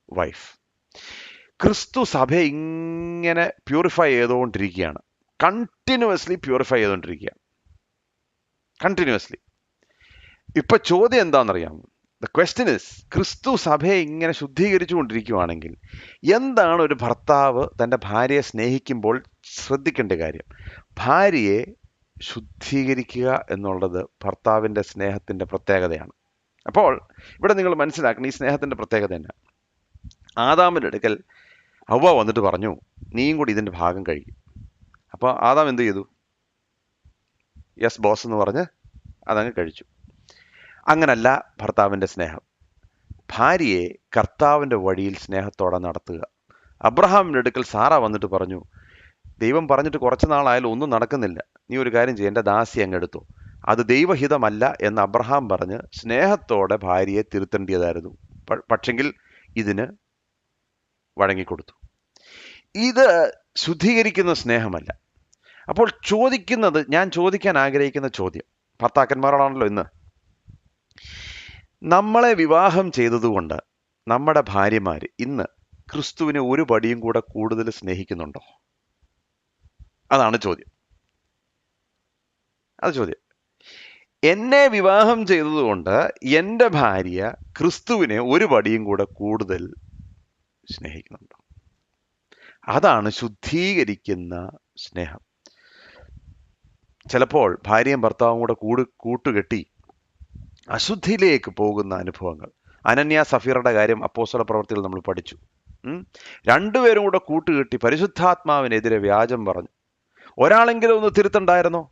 wife. ക്രിസ്തു സഭയെ ഇങ്ങനെ പ്യൂരിഫൈ ചെയ്തുകൊണ്ടിരിക്കുകയാണ്, കണ്ടിന്യൂസ്ലി പ്യൂരിഫൈ ചെയ്തുകൊണ്ടിരിക്കുക, കണ്ടിന്യൂസ്ലി. ഇപ്പൊ ചോദ്യം എന്താണെന്നറിയാമോ? ദ ക്വസ്റ്റ്യൻ ഇസ്, ക്രിസ്തു സഭയെ ഇങ്ങനെ ശുദ്ധീകരിച്ചു കൊണ്ടിരിക്കുകയാണെങ്കിൽ എന്താണ് ഒരു ഭർത്താവ് തൻ്റെ ഭാര്യയെ സ്നേഹിക്കുമ്പോൾ ശ്രദ്ധിക്കേണ്ട കാര്യം? ഭാര്യയെ ശുദ്ധീകരിക്കുക എന്നുള്ളത് ഭർത്താവിൻ്റെ സ്നേഹത്തിൻ്റെ പ്രത്യേകതയാണ്. അപ്പോൾ ഇവിടെ നിങ്ങൾ മനസ്സിലാക്കണം, ഈ സ്നേഹത്തിൻ്റെ പ്രത്യേകത തന്നെ. ആദാമിൻ്റെ അടുക്കൽ ഹവ്വ വന്നിട്ട് പറഞ്ഞു, നീയും കൂടി ഇതിൻ്റെ ഭാഗം കഴിക്കും. അപ്പോൾ ആദാം എന്ത് ചെയ്തു? യെസ് ബോസ് എന്ന് പറഞ്ഞ് അതങ്ങ് കഴിച്ചു. അങ്ങനല്ല ഭർത്താവിൻ്റെ സ്നേഹം. ഭാര്യയെ കർത്താവിൻ്റെ വഴിയിൽ സ്നേഹത്തോടെ നടത്തുക. അബ്രഹാമിൻ്റെ അടുക്കൽ സാറ വന്നിട്ട് പറഞ്ഞു, ദൈവം പറഞ്ഞിട്ട് കുറച്ച് നാളായാലും ഒന്നും നടക്കുന്നില്ല, നീ ഒരു കാര്യം ചെയ്യ, എൻ്റെ ദാസി അങ്ങെടുത്തു. അത് ദൈവഹിതമല്ല എന്ന് അബ്രഹാം പറഞ്ഞ് സ്നേഹത്തോടെ ഭാര്യയെ തിരുത്തേണ്ടതായിരുന്നു. പക്ഷെങ്കിൽ ഇതിന് വഴങ്ങിക്കൊടുത്തു. ഇത് ശുദ്ധീകരിക്കുന്ന സ്നേഹമല്ല. അപ്പോൾ ഞാൻ ചോദിക്കാൻ ആഗ്രഹിക്കുന്ന ചോദ്യം, ഭർത്താക്കന്മാരോടാണല്ലോ ഇന്ന്. നമ്മളെ വിവാഹം ചെയ്തതുകൊണ്ട് നമ്മുടെ ഭാര്യമാർ ഇന്ന് ക്രിസ്തുവിനെ ഒരു പടിയും കൂടെ കൂടുതൽ സ്നേഹിക്കുന്നുണ്ടോ? അതാണ് ചോദ്യം. അത് ചോദ്യം. എന്നെ വിവാഹം ചെയ്തതുകൊണ്ട് എൻ്റെ ഭാര്യ ക്രിസ്തുവിനെ ഒരു പടിയും കൂടെ കൂടുതൽ സ്നേഹിക്കുന്നുണ്ടോ? അതാണ് ശുദ്ധീകരിക്കുന്ന സ്നേഹം. ചിലപ്പോൾ ഭാര്യയും ഭർത്താവും കൂടെ കൂട്ടുകെട്ടി അശുദ്ധിയിലേക്ക് പോകുന്ന അനുഭവങ്ങൾ. അനന്യ സഫീറയുടെ കാര്യം അപ്പോസ്തല പ്രവൃത്തിയിൽ നമ്മൾ പഠിച്ചു. രണ്ടുപേരും കൂടെ കൂട്ടുകെട്ടി പരിശുദ്ധാത്മാവിനെതിരെ വ്യാജം പറഞ്ഞു. ഒരാളെങ്കിലും ഒന്ന് തിരുത്തണ്ടായിരുന്നോ?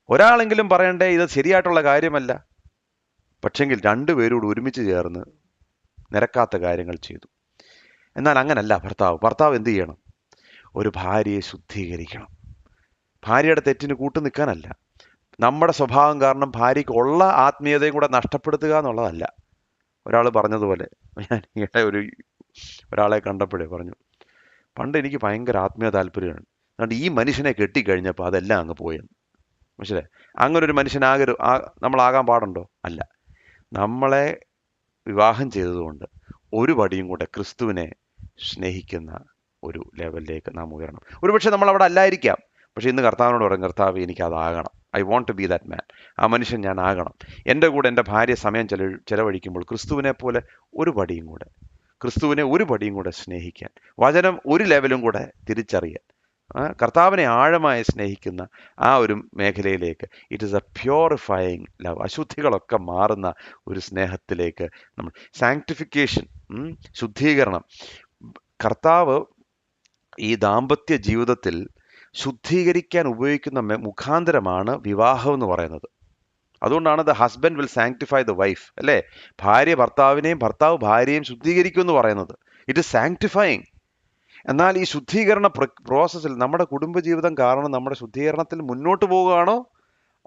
ഒരാളെങ്കിലും പറയണ്ടേ ഇത് ശരിയായിട്ടുള്ള കാര്യമല്ല? പക്ഷെങ്കിൽ രണ്ടുപേരോട് ഒരുമിച്ച് ചേർന്ന് നിരക്കാത്ത കാര്യങ്ങൾ ചെയ്തു. എന്നാൽ അങ്ങനല്ല ഭർത്താവ് എന്ത് ചെയ്യണം? ഒരു ഭാര്യയെ ശുദ്ധീകരിക്കണം. ഭാര്യയുടെ തെറ്റിന് കൂട്ടു നിൽക്കാനല്ല. നമ്മുടെ സ്വഭാവം കാരണം ഭാര്യയ്ക്ക് ഉള്ള ആത്മീയതയും കൂടെ നഷ്ടപ്പെടുത്തുക എന്നുള്ളതല്ല. ഒരാൾ പറഞ്ഞതുപോലെ, ഞാൻ ഒരാളെ കണ്ടപ്പോഴേ പറഞ്ഞു, പണ്ട് എനിക്ക് ഭയങ്കര ആത്മീയ താല്പര്യമാണ്, അതുകൊണ്ട് ഈ മനുഷ്യനെ കെട്ടിക്കഴിഞ്ഞപ്പോൾ അതെല്ലാം അങ്ങ് പോയെന്ന്. മനസ്സിലായി? അങ്ങനെ ഒരു നമ്മളാകാൻ പാടുണ്ടോ? അല്ല. നമ്മളെ വിവാഹം ചെയ്തതുകൊണ്ട് ഒരു പടിയും കൂടെ ക്രിസ്തുവിനെ സ്നേഹിക്കുന്ന ഒരു ലെവലിലേക്ക് നാം ഉയരണം. ഒരുപക്ഷെ നമ്മൾ അവിടെ അല്ലായിരിക്കാം, പക്ഷെ ഇന്ന് കർത്താവിനോട് പറയും, കർത്താവ് എനിക്കതാകണം, I want to be that man. ആ മനുഷ്യൻ ഞാൻ ആകണം. എൻ്റെ കൂടെ എൻ്റെ ഭാര്യ സമയം ചെലവഴിക്കുമ്പോൾ ക്രിസ്തുവിനെ പോലെ ക്രിസ്തുവിനെ ഒരു പടിയും കൂടെ സ്നേഹിക്കാൻ, വചനം ഒരു ലെവലും കൂടെ തിരിച്ചറിയാൻ, കർത്താവിനെ ആഴമായി സ്നേഹിക്കുന്ന ആ ഒരു മേഖലയിലേക്ക്, it is a purifying love. അശുദ്ധികളൊക്കെ മാറുന്ന ഒരു സ്നേഹത്തിലേക്ക് നമ്മൾ, സാങ്ക്ടിഫിക്കേഷൻ, ശുദ്ധീകരണം. കർത്താവ് ഈ ദാമ്പത്യ ജീവിതത്തിൽ ശുദ്ധീകരിക്കാൻ ഉപയോഗിക്കുന്ന മുഖാന്തരമാണ് വിവാഹം എന്ന് പറയുന്നത്. അതുകൊണ്ടാണ് the husband will sanctify the wife, അല്ലേ? ഭാര്യ ഭർത്താവിനെയും ഭർത്താവ് ഭാര്യയെയും ശുദ്ധീകരിക്കും എന്ന് പറയുന്നത്. It is sanctifying. എന്നാൽ ഈ ശുദ്ധീകരണ പ്രോസസ്സിൽ നമ്മുടെ കുടുംബജീവിതം കാരണം നമ്മുടെ ശുദ്ധീകരണത്തിൽ മുന്നോട്ട് പോവുകയാണോ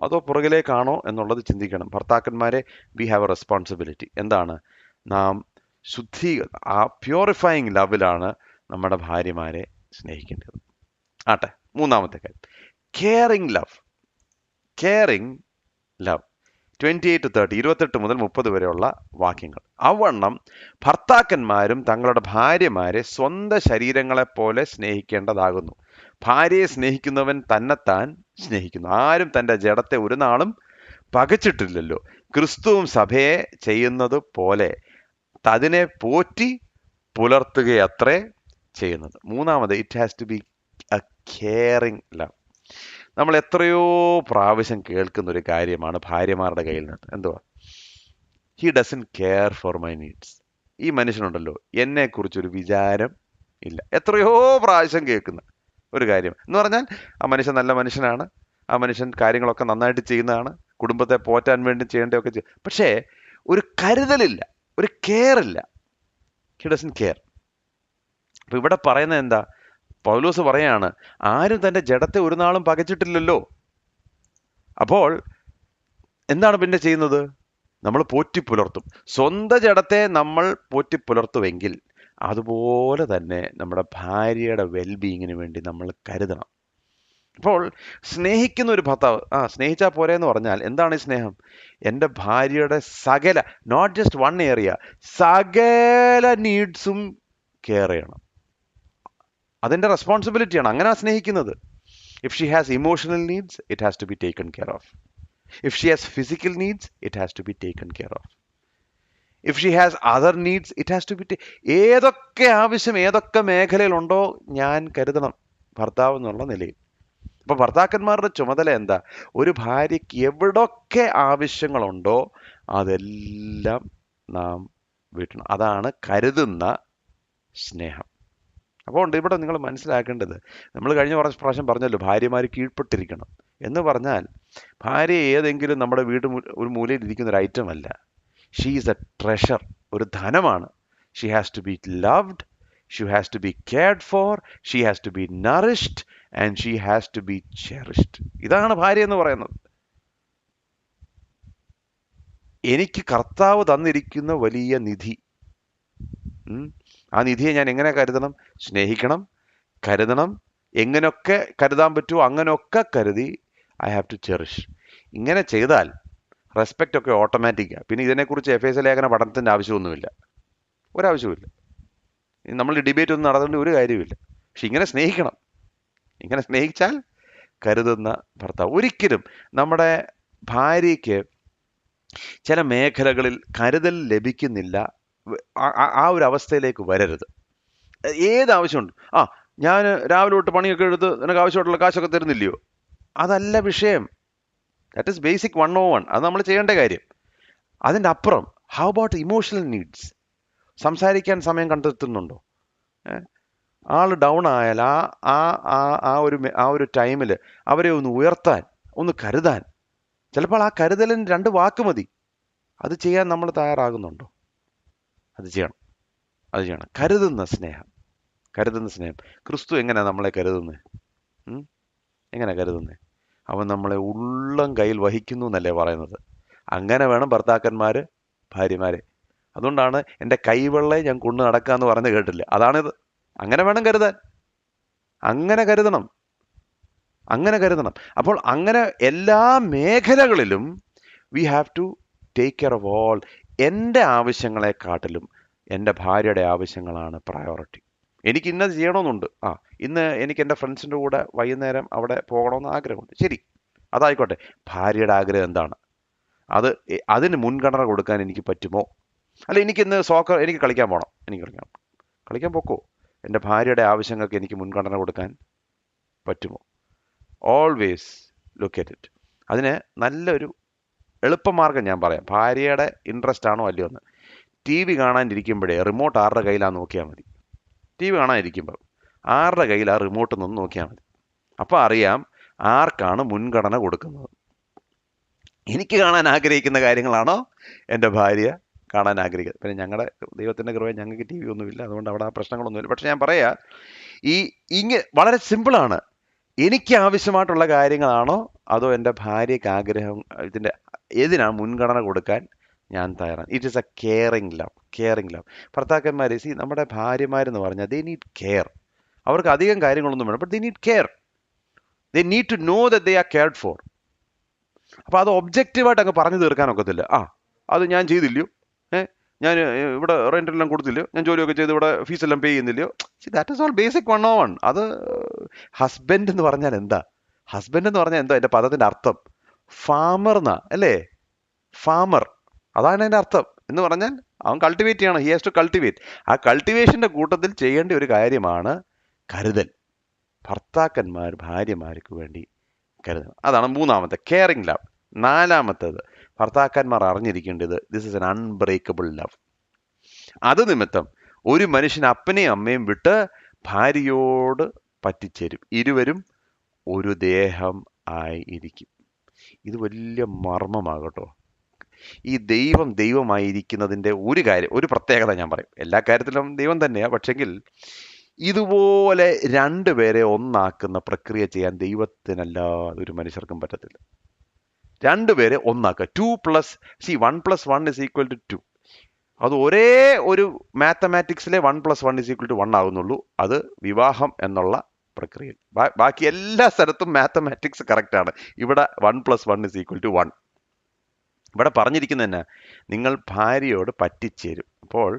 അതോ പുറകിലേക്കാണോ എന്നുള്ളത് ചിന്തിക്കണം. ഭർത്താക്കന്മാരെ, വി ഹാവ് എ റെസ്പോൺസിബിലിറ്റി. എന്താണ്? നാം ആ പ്യൂരിഫയിങ് ലവിലാണ് നമ്മുടെ ഭാര്യമാരെ സ്നേഹിക്കേണ്ടത്. ആട്ടെ, മൂന്നാമത്തെ കാര്യം, കെയറിങ് ലവ്. 28-30, 28 മുതൽ 30 വരെയുള്ള വാക്യങ്ങൾ. അവണ്ണം ഭർത്താക്കന്മാരും തങ്ങളുടെ ഭാര്യമാരെ സ്വന്തം ശരീരങ്ങളെപ്പോലെ സ്നേഹിക്കേണ്ടതാകുന്നു. ഭാര്യയെ സ്നേഹിക്കുന്നവൻ തന്നെത്താൻ സ്നേഹിക്കുന്നു. ആരും തൻ്റെ ജഡത്തെ ഒരു നാളും പകച്ചിട്ടില്ലല്ലോ. ക്രിസ്തുവും സഭയെ ചെയ്യുന്നത് പോലെ അതിനെ പോറ്റി പുലർത്തുകയത്രേ ചെയ്യുന്നത്. മൂന്നാമത്, it has to be a caring love. നമ്മൾ എത്രയോ പ്രാവശ്യം കേൾക്കുന്ന ഒരു കാര്യമാണ് ഭാര്യമാരുടെ കയ്യിൽ നിന്ന്. എന്തുവാ? He doesn't care for my needs. ഈ മനുഷ്യനുണ്ടല്ലോ, എന്നെക്കുറിച്ചൊരു വിചാരം ഇല്ല. എത്രയോ പ്രാവശ്യം കേൾക്കുന്ന ഒരു കാര്യം എന്ന് പറഞ്ഞാൽ, ആ മനുഷ്യൻ നല്ല മനുഷ്യനാണ്, ആ മനുഷ്യൻ കാര്യങ്ങളൊക്കെ നന്നായിട്ട് ചെയ്യുന്നതാണ്, കുടുംബത്തെ പോറ്റാൻ വേണ്ടി ചെയ്യേണ്ടതൊക്കെ ചെയ്യും. പക്ഷേ ഒരു കരുതലില്ല, ഒരു കെയർ ഇല്ല. He doesn't care. അപ്പൊ ഇവിടെ പറയുന്നത് എന്താ? പൗലോസ് പറയാണ്, ആരും തൻ്റെ ജഡത്തെ ഒരു നാളും പകച്ചിട്ടില്ലല്ലോ. അപ്പോൾ എന്താണ് പിന്നെ ചെയ്യുന്നത്? നമ്മൾ പോറ്റി പുലർത്തും. സ്വന്തം ജഡത്തെ നമ്മൾ പോറ്റി പുലർത്തുമെങ്കിൽ അതുപോലെ തന്നെ നമ്മുടെ ഭാര്യയുടെ വെൽബീയിങ്ങിന് വേണ്ടി നമ്മൾ കരുതണം. അപ്പോൾ സ്നേഹിക്കുന്ന ഒരു ഭർത്താവ്, സ്നേഹിച്ചാൽ പോരെ എന്ന് പറഞ്ഞാൽ എന്താണ് ഈ സ്നേഹം? എൻ്റെ ഭാര്യയുടെ സകല, നോട്ട് ജസ്റ്റ് വൺ ഏരിയ, സകല നീഡ്സും കെയർ ചെയ്യണം. അതിൻ്റെ റെസ്പോൺസിബിലിറ്റിയാണ്. അങ്ങനെ സ്നേഹിക്കുന്നത്. If she has emotional needs, it has to be taken care of. If she has physical needs, it has to be taken care of. If she has other needs, it has to be ഏതൊക്കെ ആവശ്യം, ഏതൊക്കെ മേഖലയിലുണ്ടോ ഞാൻ കരുതണം ഭർത്താവ് എന്നുള്ള നിലയിൽ. അപ്പോൾ ഭർത്താക്കന്മാരുടെ ചുമതല എന്താ? ഒരു ഭാര്യയ്ക്ക് എവിടൊക്കെ ആവശ്യങ്ങളുണ്ടോ അതെല്ലാം നാം വീട്ടണം. അതാണ് കരുതുന്ന സ്നേഹം. അപ്പോൾ ഇവിടെ നിങ്ങൾ മനസ്സിലാക്കേണ്ടത്, നമ്മൾ കഴിഞ്ഞ പ്രാവശ്യം പറഞ്ഞല്ലോ, ഭാര്യമാർ കീഴ്പ്പെട്ടിരിക്കണം എന്ന് പറഞ്ഞാൽ ഭാര്യ ഏതെങ്കിലും നമ്മുടെ വീട് ഒരു മൂലയിൽ ഇരിക്കുന്ന ഒരു ഐറ്റം അല്ല. ഷീ ഈസ് എ ട്രഷർ, ഒരു ധനമാണ്. She has to be loved, she has to be cared for, she has to be nourished and she has to be cherished. ഇതാണ് ഭാര്യ എന്ന് പറയുന്നത്. എനിക്ക് കർത്താവ് തന്നിരിക്കുന്ന വലിയ നിധി, ആ നിധിയെ ഞാൻ എങ്ങനെ കരുതണം? സ്നേഹിക്കണം, കരുതണം. എങ്ങനെയൊക്കെ കരുതാൻ പറ്റുമോ അങ്ങനെയൊക്കെ കരുതി ഐ ഹാവ് ടു ചെറിഷ്. ഇങ്ങനെ ചെയ്താൽ റെസ്പെക്റ്റ് ഒക്കെ ഓട്ടോമാറ്റിക്കാണ്. പിന്നെ ഇതിനെക്കുറിച്ച് എഫേസ്യ ലേഖന പഠനത്തിൻ്റെ ആവശ്യമൊന്നുമില്ല, ഒരാവശ്യവുമില്ല. നമ്മൾ ഡിബേറ്റ് ഒന്നും നടത്തേണ്ട ഒരു കാര്യമില്ല. പക്ഷെ ഇങ്ങനെ സ്നേഹിക്കണം. ഇങ്ങനെ സ്നേഹിച്ചാൽ കരുതുന്ന ഭർത്താവ്. ഒരിക്കലും നമ്മുടെ ഭാര്യയ്ക്ക് ചില മേഖലകളിൽ കരുതൽ ലഭിക്കുന്നില്ല, ആ ഒരു അവസ്ഥയിലേക്ക് വരരുത്. ഏത് ആവശ്യമുണ്ട്, ഞാൻ രാവിലെ തൊട്ട് പണിയൊക്കെ എടുത്ത് നിനക്ക് ആവശ്യമായിട്ടുള്ള കാശൊക്കെ തരുന്നില്ലയോ? അതല്ല വിഷയം. That is basic 101. അത് നമ്മൾ ചെയ്യേണ്ട കാര്യം. അതിൻ്റെ അപ്പുറം ഹൗ അബൌട്ട് ഇമോഷണൽ നീഡ്സ്? സംസാരിക്കാൻ സമയം കണ്ടെത്തുന്നുണ്ടോ? ആൾ ഡൗൺ ആയാൽ ആ ഒരു ടൈമിൽ അവരെ ഒന്ന് ഉയർത്താൻ, ഒന്ന് കരുതാൻ, ചിലപ്പോൾ ആ കരുതലിന് 2 വാക്ക് മതി. അത് ചെയ്യാൻ നമ്മൾ തയ്യാറാകുന്നുണ്ടോ? അത് ചെയ്യണം. കരുതുന്ന സ്നേഹം. ക്രിസ്തു എങ്ങനെയാണ് നമ്മളെ കരുതുന്നത്? എങ്ങനെ കരുതുന്നത്? അവൻ നമ്മളെ ഉള്ളം കയ്യിൽ വഹിക്കുന്നു എന്നല്ലേ പറയുന്നത്. അങ്ങനെ വേണം ഭർത്താക്കന്മാർ ഭാര്യമാരെ. അതുകൊണ്ടാണ് എൻ്റെ കൈവെള്ളയെ ഞാൻ കൊണ്ടു നടക്കാമെന്ന് പറഞ്ഞ് കേട്ടില്ല. അതാണിത്. അങ്ങനെ വേണം കരുതാൻ. അങ്ങനെ കരുതണം. അപ്പോൾ അങ്ങനെ എല്ലാ മേഖലകളിലും we have to take care of all. എൻ്റെ ആവശ്യങ്ങളെക്കാട്ടിലും എൻ്റെ ഭാര്യയുടെ ആവശ്യങ്ങളാണ് പ്രയോറിറ്റി. എനിക്ക് ഇന്നത് ചെയ്യണമെന്നുണ്ട്. ഇന്ന് എനിക്ക് എൻ്റെ ഫ്രണ്ട്സിൻ്റെ കൂടെ വൈകുന്നേരം അവിടെ പോകണമെന്ന് ആഗ്രഹമുണ്ട്. ശരി, അതായിക്കോട്ടെ. ഭാര്യയുടെ ആഗ്രഹം എന്താണ്? അതിന് മുൻഗണന കൊടുക്കാൻ എനിക്ക് പറ്റുമോ? അല്ല, എനിക്കിന്ന് എനിക്ക് കളിക്കാൻ പോകണം. കളിക്കാൻ പോക്കോ. എൻ്റെ ഭാര്യയുടെ ആവശ്യങ്ങൾക്ക് എനിക്ക് മുൻഗണന കൊടുക്കാൻ പറ്റുമോ? Always look at it. അതിന് നല്ലൊരു എളുപ്പമാർഗം ഞാൻ പറയാം. ഭാര്യയുടെ ഇൻട്രസ്റ്റ് ആണോ അല്ലയോ എന്ന്. TV കാണാനിരിക്കുമ്പോഴേ റിമോട്ട് ആരുടെ കയ്യിലാണെന്ന് നോക്കിയാൽ മതി. TV കാണാനിരിക്കുമ്പോൾ ആരുടെ കയ്യിൽ ആ റിമോട്ട് നിന്ന് നോക്കിയാൽ മതി. അപ്പോൾ അറിയാം ആർക്കാണ് മുൻഗണന കൊടുക്കുന്നത്. എനിക്ക് കാണാൻ ആഗ്രഹിക്കുന്ന കാര്യങ്ങളാണോ എൻ്റെ ഭാര്യ കാണാൻ ആഗ്രഹിക്കുന്നത്? പിന്നെ ഞങ്ങളുടെ ദൈവത്തിൻ്റെ കൃപ ഞങ്ങൾക്ക് TV ഒന്നുമില്ല, അതുകൊണ്ട് അവിടെ ആ പ്രശ്നങ്ങളൊന്നുമില്ല. പക്ഷെ ഞാൻ പറയാ, വളരെ സിമ്പിളാണ്. എനിക്ക് ആവശ്യമായിട്ടുള്ള കാര്യങ്ങളാണോ അതോ എൻ്റെ ഭാര്യയ്ക്ക് ആഗ്രഹം, ഏതിനാണ് മുൻഗണന കൊടുക്കാൻ ഞാൻ തയ്യാറാണ്? It is A caring love. ഭർത്താക്കന്മാർ, നമ്മുടെ ഭാര്യമാരെന്ന് പറഞ്ഞാൽ ദേ നീഡ് കെയർ. അവർക്ക് അധികം കാര്യങ്ങളൊന്നും വേണം, but they need care. They need to know that they are cared for. അപ്പോൾ അത് ഒബ്ജക്റ്റീവായിട്ട് അങ്ങ് പറഞ്ഞു തീർക്കാൻ ഒക്കത്തില്ല. അത് ഞാൻ ചെയ്തില്ലയോ, ഞാൻ ഇവിടെ റെന്റ് എല്ലാം കൊടുത്തില്ലയോ, ഞാൻ ജോലിയൊക്കെ ചെയ്ത് ഇവിടെ ഫീസ് എല്ലാം പേ ചെയ്യുന്നില്ലയോ. That is all basic 101. അത് ഹസ്ബൻഡ് എന്ന് പറഞ്ഞാൽ എന്താ? ഹസ്ബൻഡ് എന്ന് പറഞ്ഞാൽ എന്താ? എൻ്റെ പദത്തിന്റെ അർത്ഥം ഫാമർ എന്നാ, അല്ലേ? ഫാമർ, അതാണ് അതിന്റെ അർത്ഥം. എന്ന് പറഞ്ഞാൽ അവൻ കൾട്ടിവേറ്റ് ചെയ്യണം, ഹി ഹാസ് ടു കൾട്ടിവേറ്റ്. ആ കൾട്ടിവേഷന്റെ കൂട്ടത്തിൽ ചെയ്യേണ്ട ഒരു കാര്യമാണ് കരുതൽ. ഭർത്താക്കന്മാർ ഭാര്യമാർക്ക് വേണ്ടി കരുതണം. അതാണ് മൂന്നാമത്തെ, കെയറിങ് ലവ്. നാലാമത്തേത്, ഭർത്താക്കന്മാർ അറിഞ്ഞിരിക്കേണ്ടത്, this is an unbreakable love. അത് നിമിത്തം ഒരു മനുഷ്യൻ അപ്പനെയും അമ്മയും വിട്ട് ഭാര്യയോട് പറ്റിച്ചേരും, ഇരുവരും ഒരു ദേഹം ആയിരിക്കും. ഇത് വലിയ മർമ്മമാകട്ടോ. ഈ ദൈവമായിരിക്കുന്നതിൻ്റെ ഒരു കാര്യം, ഒരു പ്രത്യേകത ഞാൻ പറയും. എല്ലാ കാര്യത്തിലും ദൈവം തന്നെയാ, പക്ഷെങ്കിൽ ഇതുപോലെ രണ്ടുപേരെ ഒന്നാക്കുന്ന പ്രക്രിയ ചെയ്യാൻ ദൈവത്തിനല്ലാതെ ഒരു മനുഷ്യർക്കും പറ്റത്തില്ല. രണ്ടുപേരെ ഒന്നാക്കുക. 1 + 1 = 2. അത് ഒരേ ഒരു മാത്തമാറ്റിക്സിലെ 1 + 1 = 1 ആകുന്നുള്ളൂ. അത് വിവാഹം എന്നുള്ള പ്രക്രിയയിൽ. ബാക്കി എല്ലാ സ്ഥലത്തും മാത്തമാറ്റിക്സ് കറക്റ്റ് ആണ്. ഇവിടെ 1 + 1 = 1. ഇവിടെ പറഞ്ഞിരിക്കുന്നത് തന്നെ, നിങ്ങൾ ഭാര്യയോട് പറ്റിച്ചേരും. അപ്പോൾ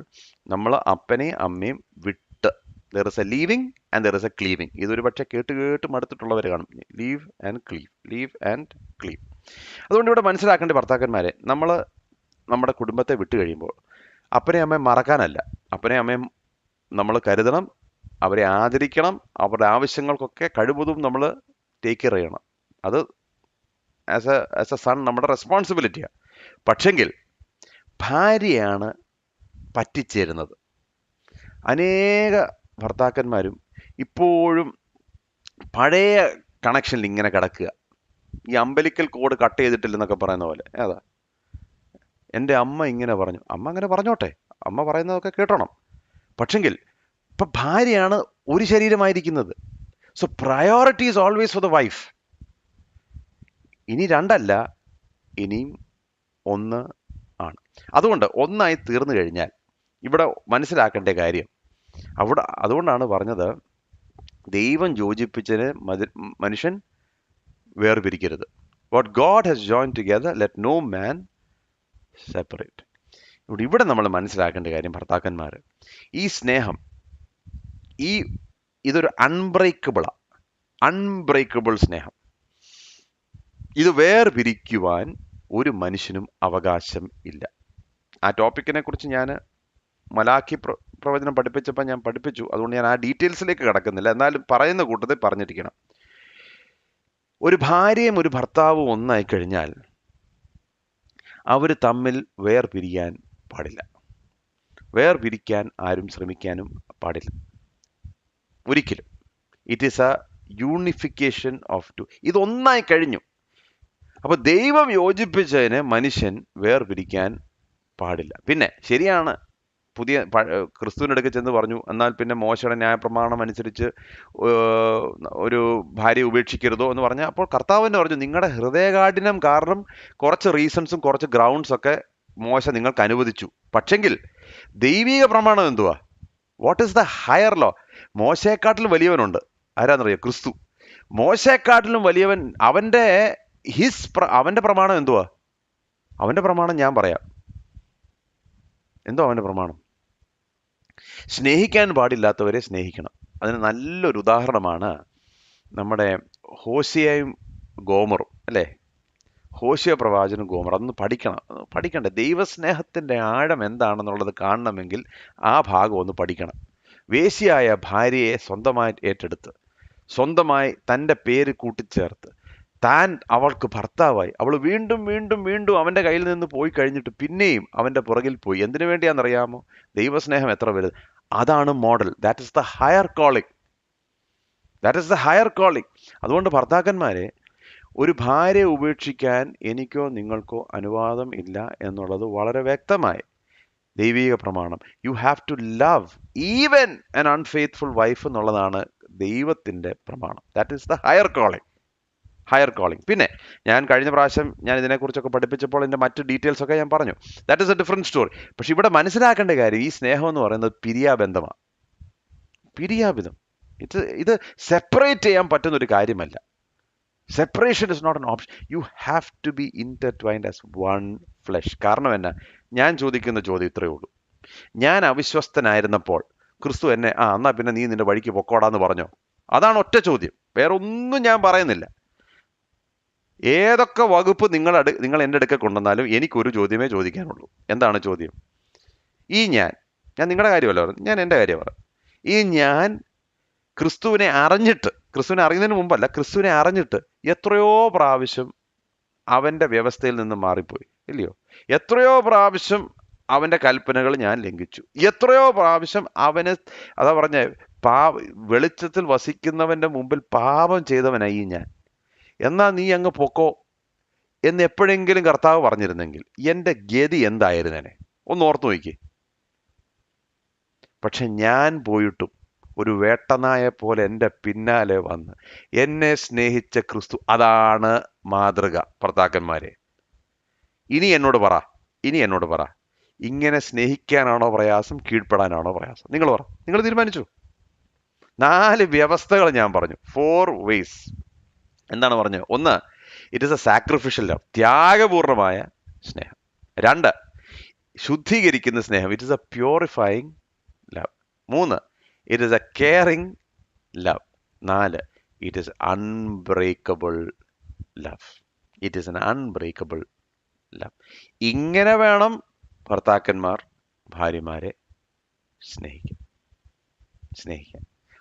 നമ്മൾ അപ്പനെയും അമ്മയും വിട്ട്, there is a leaving and there is a cleaving. ഇതൊരു പക്ഷേ കേട്ട് മടുത്തിട്ടുള്ളവർ കാണും. Leave and cleave. അതുകൊണ്ട് ഇവിടെ മനസ്സിലാക്കേണ്ട ഭർത്താക്കന്മാരെ, നമ്മൾ നമ്മുടെ കുടുംബത്തെ വിട്ട് കഴിയുമ്പോൾ അപ്പനെയും അമ്മയും മറക്കാനല്ല, അപ്പനെയും അമ്മയും നമ്മൾ കരുതണം, അവരെ ആദരിക്കണം, അവരുടെ ആവശ്യങ്ങൾക്കൊക്കെ കഴിവതും നമ്മൾ ടേക്ക് കെയർ ചെയ്യണം. അത് ആസ് എ സൺ നമ്മുടെ റെസ്പോൺസിബിലിറ്റിയാണ്. പക്ഷെങ്കിൽ ഭാര്യയാണ് പറ്റിച്ചേരുന്നത്. അനേക ഭർത്താക്കന്മാരും ഇപ്പോഴും പഴയ കണക്ഷനിൽ ഇങ്ങനെ കിടക്കുക. ഈ അമ്പലിക്കൽ കോഡ് കട്ട് ചെയ്തിട്ടില്ലെന്നൊക്കെ പറയുന്ന പോലെ. അതാ, എൻ്റെ അമ്മ ഇങ്ങനെ പറഞ്ഞു, അമ്മ അങ്ങനെ പറഞ്ഞോട്ടെ, അമ്മ പറയുന്നതൊക്കെ കേട്ടോണം. പക്ഷെങ്കിൽ ഇപ്പം ഭാര്യയാണ് ഒരു ശരീരമായിരിക്കുന്നത്. So priority is always for the wife. ഇനി രണ്ടല്ല, ഇനിയും ഒന്ന് ആണ്. അതുകൊണ്ട് ഒന്നായി തീർന്നു കഴിഞ്ഞാൽ ഇവിടെ മനസ്സിലാക്കേണ്ട കാര്യം, അതുകൊണ്ടാണ് പറഞ്ഞത്, ദൈവം യോജിപ്പിച്ചതിന് മനുഷ്യൻ വേർപിരിക്കരുത്. What God has joined together let no man separate. ഇവിടെ നമ്മൾ മനസ്സിലാക്കേണ്ട കാര്യം, ഭർത്താക്കന്മാർ, ഈ സ്നേഹം, ഇതൊരു അൺബ്രേക്കബിൾ സ്നേഹം. ഇത് വേർപിരിക്കുവാൻ ഒരു മനുഷ്യനും അവകാശം ഇല്ല. ആ ടോപ്പിക്കിനെ കുറിച്ച് ഞാൻ മലാഖി പ്രവചനം പഠിപ്പിച്ചപ്പോൾ ഞാൻ പഠിപ്പിച്ചു. അതുകൊണ്ട് ഞാൻ ആ ഡീറ്റെയിൽസിലേക്ക് കിടക്കുന്നില്ല. എന്നാലും പറയുന്ന കൂട്ടത്തിൽ പറഞ്ഞിരിക്കണം. ഒരു ഭാര്യയും ഒരു ഭർത്താവും ഒന്നായി കഴിഞ്ഞാൽ അവർ തമ്മിൽ വേർപിരിയാൻ പാടില്ല. വേർപിരിക്കാൻ ആരും ശ്രമിക്കാനും പാടില്ല, ഒരിക്കലും. It is a unification of two. ഇതൊന്നായി കഴിഞ്ഞു. അപ്പോൾ ദൈവം യോജിപ്പിച്ചതിന് മനുഷ്യൻ വേർപിരിക്കാൻ പാടില്ല. പിന്നെ ശരിയാണ്, ക്രിസ്തുവിൻ്റെ അടുക്കൽ ചെന്ന് പറഞ്ഞു, എന്നാൽ പിന്നെ മോശയുടെ ന്യായപ്രമാണം അനുസരിച്ച് ഒരു ഭാര്യയെ ഉപേക്ഷിക്കരുതോ എന്ന് പറഞ്ഞാൽ, അപ്പോൾ കർത്താവിന് പറഞ്ഞു, നിങ്ങളുടെ ഹൃദയകാഠിനം കാരണം കുറച്ച് റീസൺസും കുറച്ച് ഗ്രൗണ്ട്സ് ഒക്കെ മോശ നിങ്ങൾക്ക് അനുവദിച്ചു. പക്ഷെങ്കിൽ ദൈവിക പ്രമാണം എന്തുവാ? What is the higher law? മോശയെക്കാട്ടിലും വലിയവനുണ്ട്. ആരാന്നറിയോ? ക്രിസ്തു. മോശയെക്കാട്ടിലും വലിയവൻ. അവൻ്റെ പ്രമാണം എന്തുവാ? അവൻ്റെ പ്രമാണം ഞാൻ പറയാം. എന്തോ അവൻ്റെ പ്രമാണം? സ്നേഹിക്കാൻ പാടില്ലാത്തവരെ സ്നേഹിക്കണം. അതിന് നല്ലൊരു ഉദാഹരണമാണ് നമ്മുടെ ഹോശിയയും ഗോമറും, അല്ലേ? ഹോശിയ പ്രവാചകനും ഗോമർ. അതൊന്ന് പഠിക്കണ്ടേ? ദൈവസ്നേഹത്തിൻ്റെ ആഴം എന്താണെന്നുള്ളത് കാണണമെങ്കിൽ ആ ഭാഗം ഒന്ന് പഠിക്കണം. വേശ്യയായ ഭാര്യയെ സ്വന്തമായി ഏറ്റെടുത്ത്, സ്വന്തമായി തൻ്റെ പേര് കൂട്ടിച്ചേർത്ത്, താൻ അവൾക്ക് ഭർത്താവായി, അവൾ വീണ്ടും വീണ്ടും വീണ്ടും അവൻ്റെ കയ്യിൽ നിന്ന് പോയി കഴിഞ്ഞിട്ട് പിന്നെയും അവൻ്റെ പുറകിൽ പോയി. എന്തിനു വേണ്ടിയാണെന്നറിയാമോ? ദൈവസ്നേഹം എത്ര വലുത്. അതാണ് model. That is the higher calling. അതുകൊണ്ട് ഭർത്താക്കന്മാരെ, ഒരു ഭാര്യയെ ഉപേക്ഷിക്കാൻ എനിക്കോ നിങ്ങൾക്കോ അനുവാദം ഇല്ല എന്നുള്ളത് വളരെ വ്യക്തമായി ദൈവിക പ്രമാണം. You have to love even an unfaithful wife എന്നുള്ളതാണ് ദൈവത്തിൻ്റെ പ്രമാണം. That is the higher calling. പിന്നെ ഞാൻ കഴിഞ്ഞ പ്രാവശ്യം ഞാൻ ഇതിനെക്കുറിച്ചൊക്കെ പഠിപ്പിച്ചപ്പോൾ ഇതിൻ്റെ മറ്റ് ഡീറ്റെയിൽസ് ഒക്കെ ഞാൻ പറഞ്ഞു. That is A different story. പക്ഷെ ഇവിടെ മനസ്സിലാക്കേണ്ട കാര്യം, ഈ സ്നേഹം എന്ന് പറയുന്നത് പിരിയാബന്ധമാണ്. ഇത് സെപ്പറേറ്റ് ചെയ്യാൻ പറ്റുന്നൊരു കാര്യമല്ല. Separation is not an option. You have to be intertwined as one flesh. കാരണം എന്നാ, ഞാൻ ചോദിക്കുന്ന ചോദ്യം ഇത്രയേ ഉള്ളൂ. ഞാൻ അവിശ്വസ്തനായിരുന്നപ്പോൾ ക്രിസ്തു എന്നെ എന്നാ പിന്നെ നീ നിന്റെ വഴിക്ക് പൊക്കോടാന്ന് പറഞ്ഞോ? അതാണ് ഒറ്റ ചോദ്യം, വേറെ ഒന്നും ഞാൻ പറയുന്നില്ല. ഏതൊക്കെ വകുപ്പ് നിങ്ങൾ എൻ്റെ അടുക്ക കൊണ്ടുവന്നാലും എനിക്കൊരു ചോദ്യമേ ചോദിക്കാനുള്ളൂ. എന്താണ് ചോദ്യം? ഈ ഞാൻ നിങ്ങളുടെ കാര്യമല്ല പറഞ്ഞു, ഞാൻ എൻ്റെ കാര്യം പറയാം. ഈ ഞാൻ ക്രിസ്തുവിനെ അറിയുന്നതിന് മുമ്പല്ല, ക്രിസ്തുവിനെ അറിഞ്ഞിട്ട് എത്രയോ പ്രാവശ്യം അവൻ്റെ വ്യവസ്ഥയിൽ നിന്ന് മാറിപ്പോയി, ഇല്ലയോ? എത്രയോ പ്രാവശ്യം അവൻ്റെ കൽപ്പനകൾ ഞാൻ ലംഘിച്ചു. എത്രയോ പ്രാവശ്യം അതാ പറഞ്ഞ വെളിച്ചത്തിൽ വസിക്കുന്നവന്റെ മുമ്പിൽ പാപം ചെയ്തവനായി ഞാൻ. എന്നാ നീ അങ്ങ് പൊക്കോ എന്ന് എപ്പോഴെങ്കിലും കർത്താവ് പറഞ്ഞിരുന്നെങ്കിൽ എൻ്റെ ഗതി എന്തായിരുന്നേനെ? ഒന്ന് ഓർത്തു നോക്കി. പക്ഷെ ഞാൻ പോയിട്ടും ഒരു വേട്ടനായെ പോലെ എൻ്റെ പിന്നാലെ വന്ന് എന്നെ സ്നേഹിച്ച ക്രിസ്തു, അതാണ് മാതൃക. ഭർത്താക്കന്മാരെ, ഇനി എന്നോട് പറ, ഇങ്ങനെ സ്നേഹിക്കാനാണോ പ്രയാസം, കീഴ്പ്പെടാനാണോ പ്രയാസം? നിങ്ങൾ പറ, നിങ്ങൾ തീരുമാനിച്ചു. 4 വ്യവസ്ഥകൾ ഞാൻ പറഞ്ഞു, 4 ways. എന്താണ് പറഞ്ഞത്? 1, it is a sacrificial love, ത്യാഗപൂർണമായ സ്നേഹം. 2, ശുദ്ധീകരിക്കുന്ന സ്നേഹം, it is a purifying love. 3, it is a caring love. 4, it is unbreakable love. It is an unbreakable love. ഇങ്ങനെ വേണം ഭർത്താക്കന്മാർ ഭാര്യമാരെ സ്നേഹിക്കാൻ.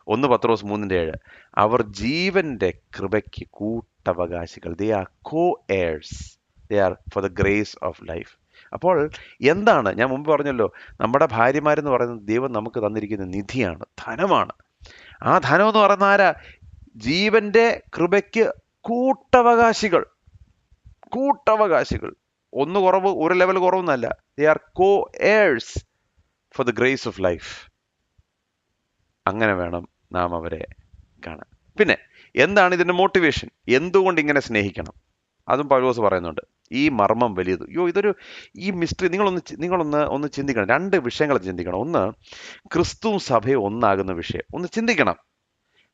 1 പത്രോസ് 3:7, അവർ ജീവന്റെ കൃപയ്ക്ക് കൂട്ടവകാശികൾ. They are co-heirs. They are for the grace of life. അപ്പോൾ എന്താണ് ഞാൻ മുമ്പ് പറഞ്ഞല്ലോ, നമ്മുടെ ഭാര്യമാരെന്ന് പറയുന്നത് ദൈവം നമുക്ക് തന്നിരിക്കുന്ന നിധിയാണ്, ധനമാണ്. ആ ധനം എന്ന് പറയുന്ന ആരാ? ജീവന്റെ കൃപയ്ക്ക് കൂട്ടവകാശികൾ. 1 കുറവ്, 1 ലെവൽ കുറവൊന്നല്ല. They are co-heirs for the grace of life. അങ്ങനെ വേണം നാം അവരെ കാണാൻ. പിന്നെ എന്താണ് ഇതിന്റെ മോട്ടിവേഷൻ? എന്തുകൊണ്ട് ഇങ്ങനെ സ്നേഹിക്കണം? അതും പൗലോസ് പറയുന്നുണ്ട്. ഈ മർമ്മം വലിയത്. ഈ മിസ്റ്ററി നിങ്ങളൊന്ന് ചിന്തിക്കണം. 2 വിഷയങ്ങൾ ചിന്തിക്കണം. 1, ക്രിസ്തുവും സഭയും ഒന്നാകുന്ന വിഷയം ഒന്ന് ചിന്തിക്കണം.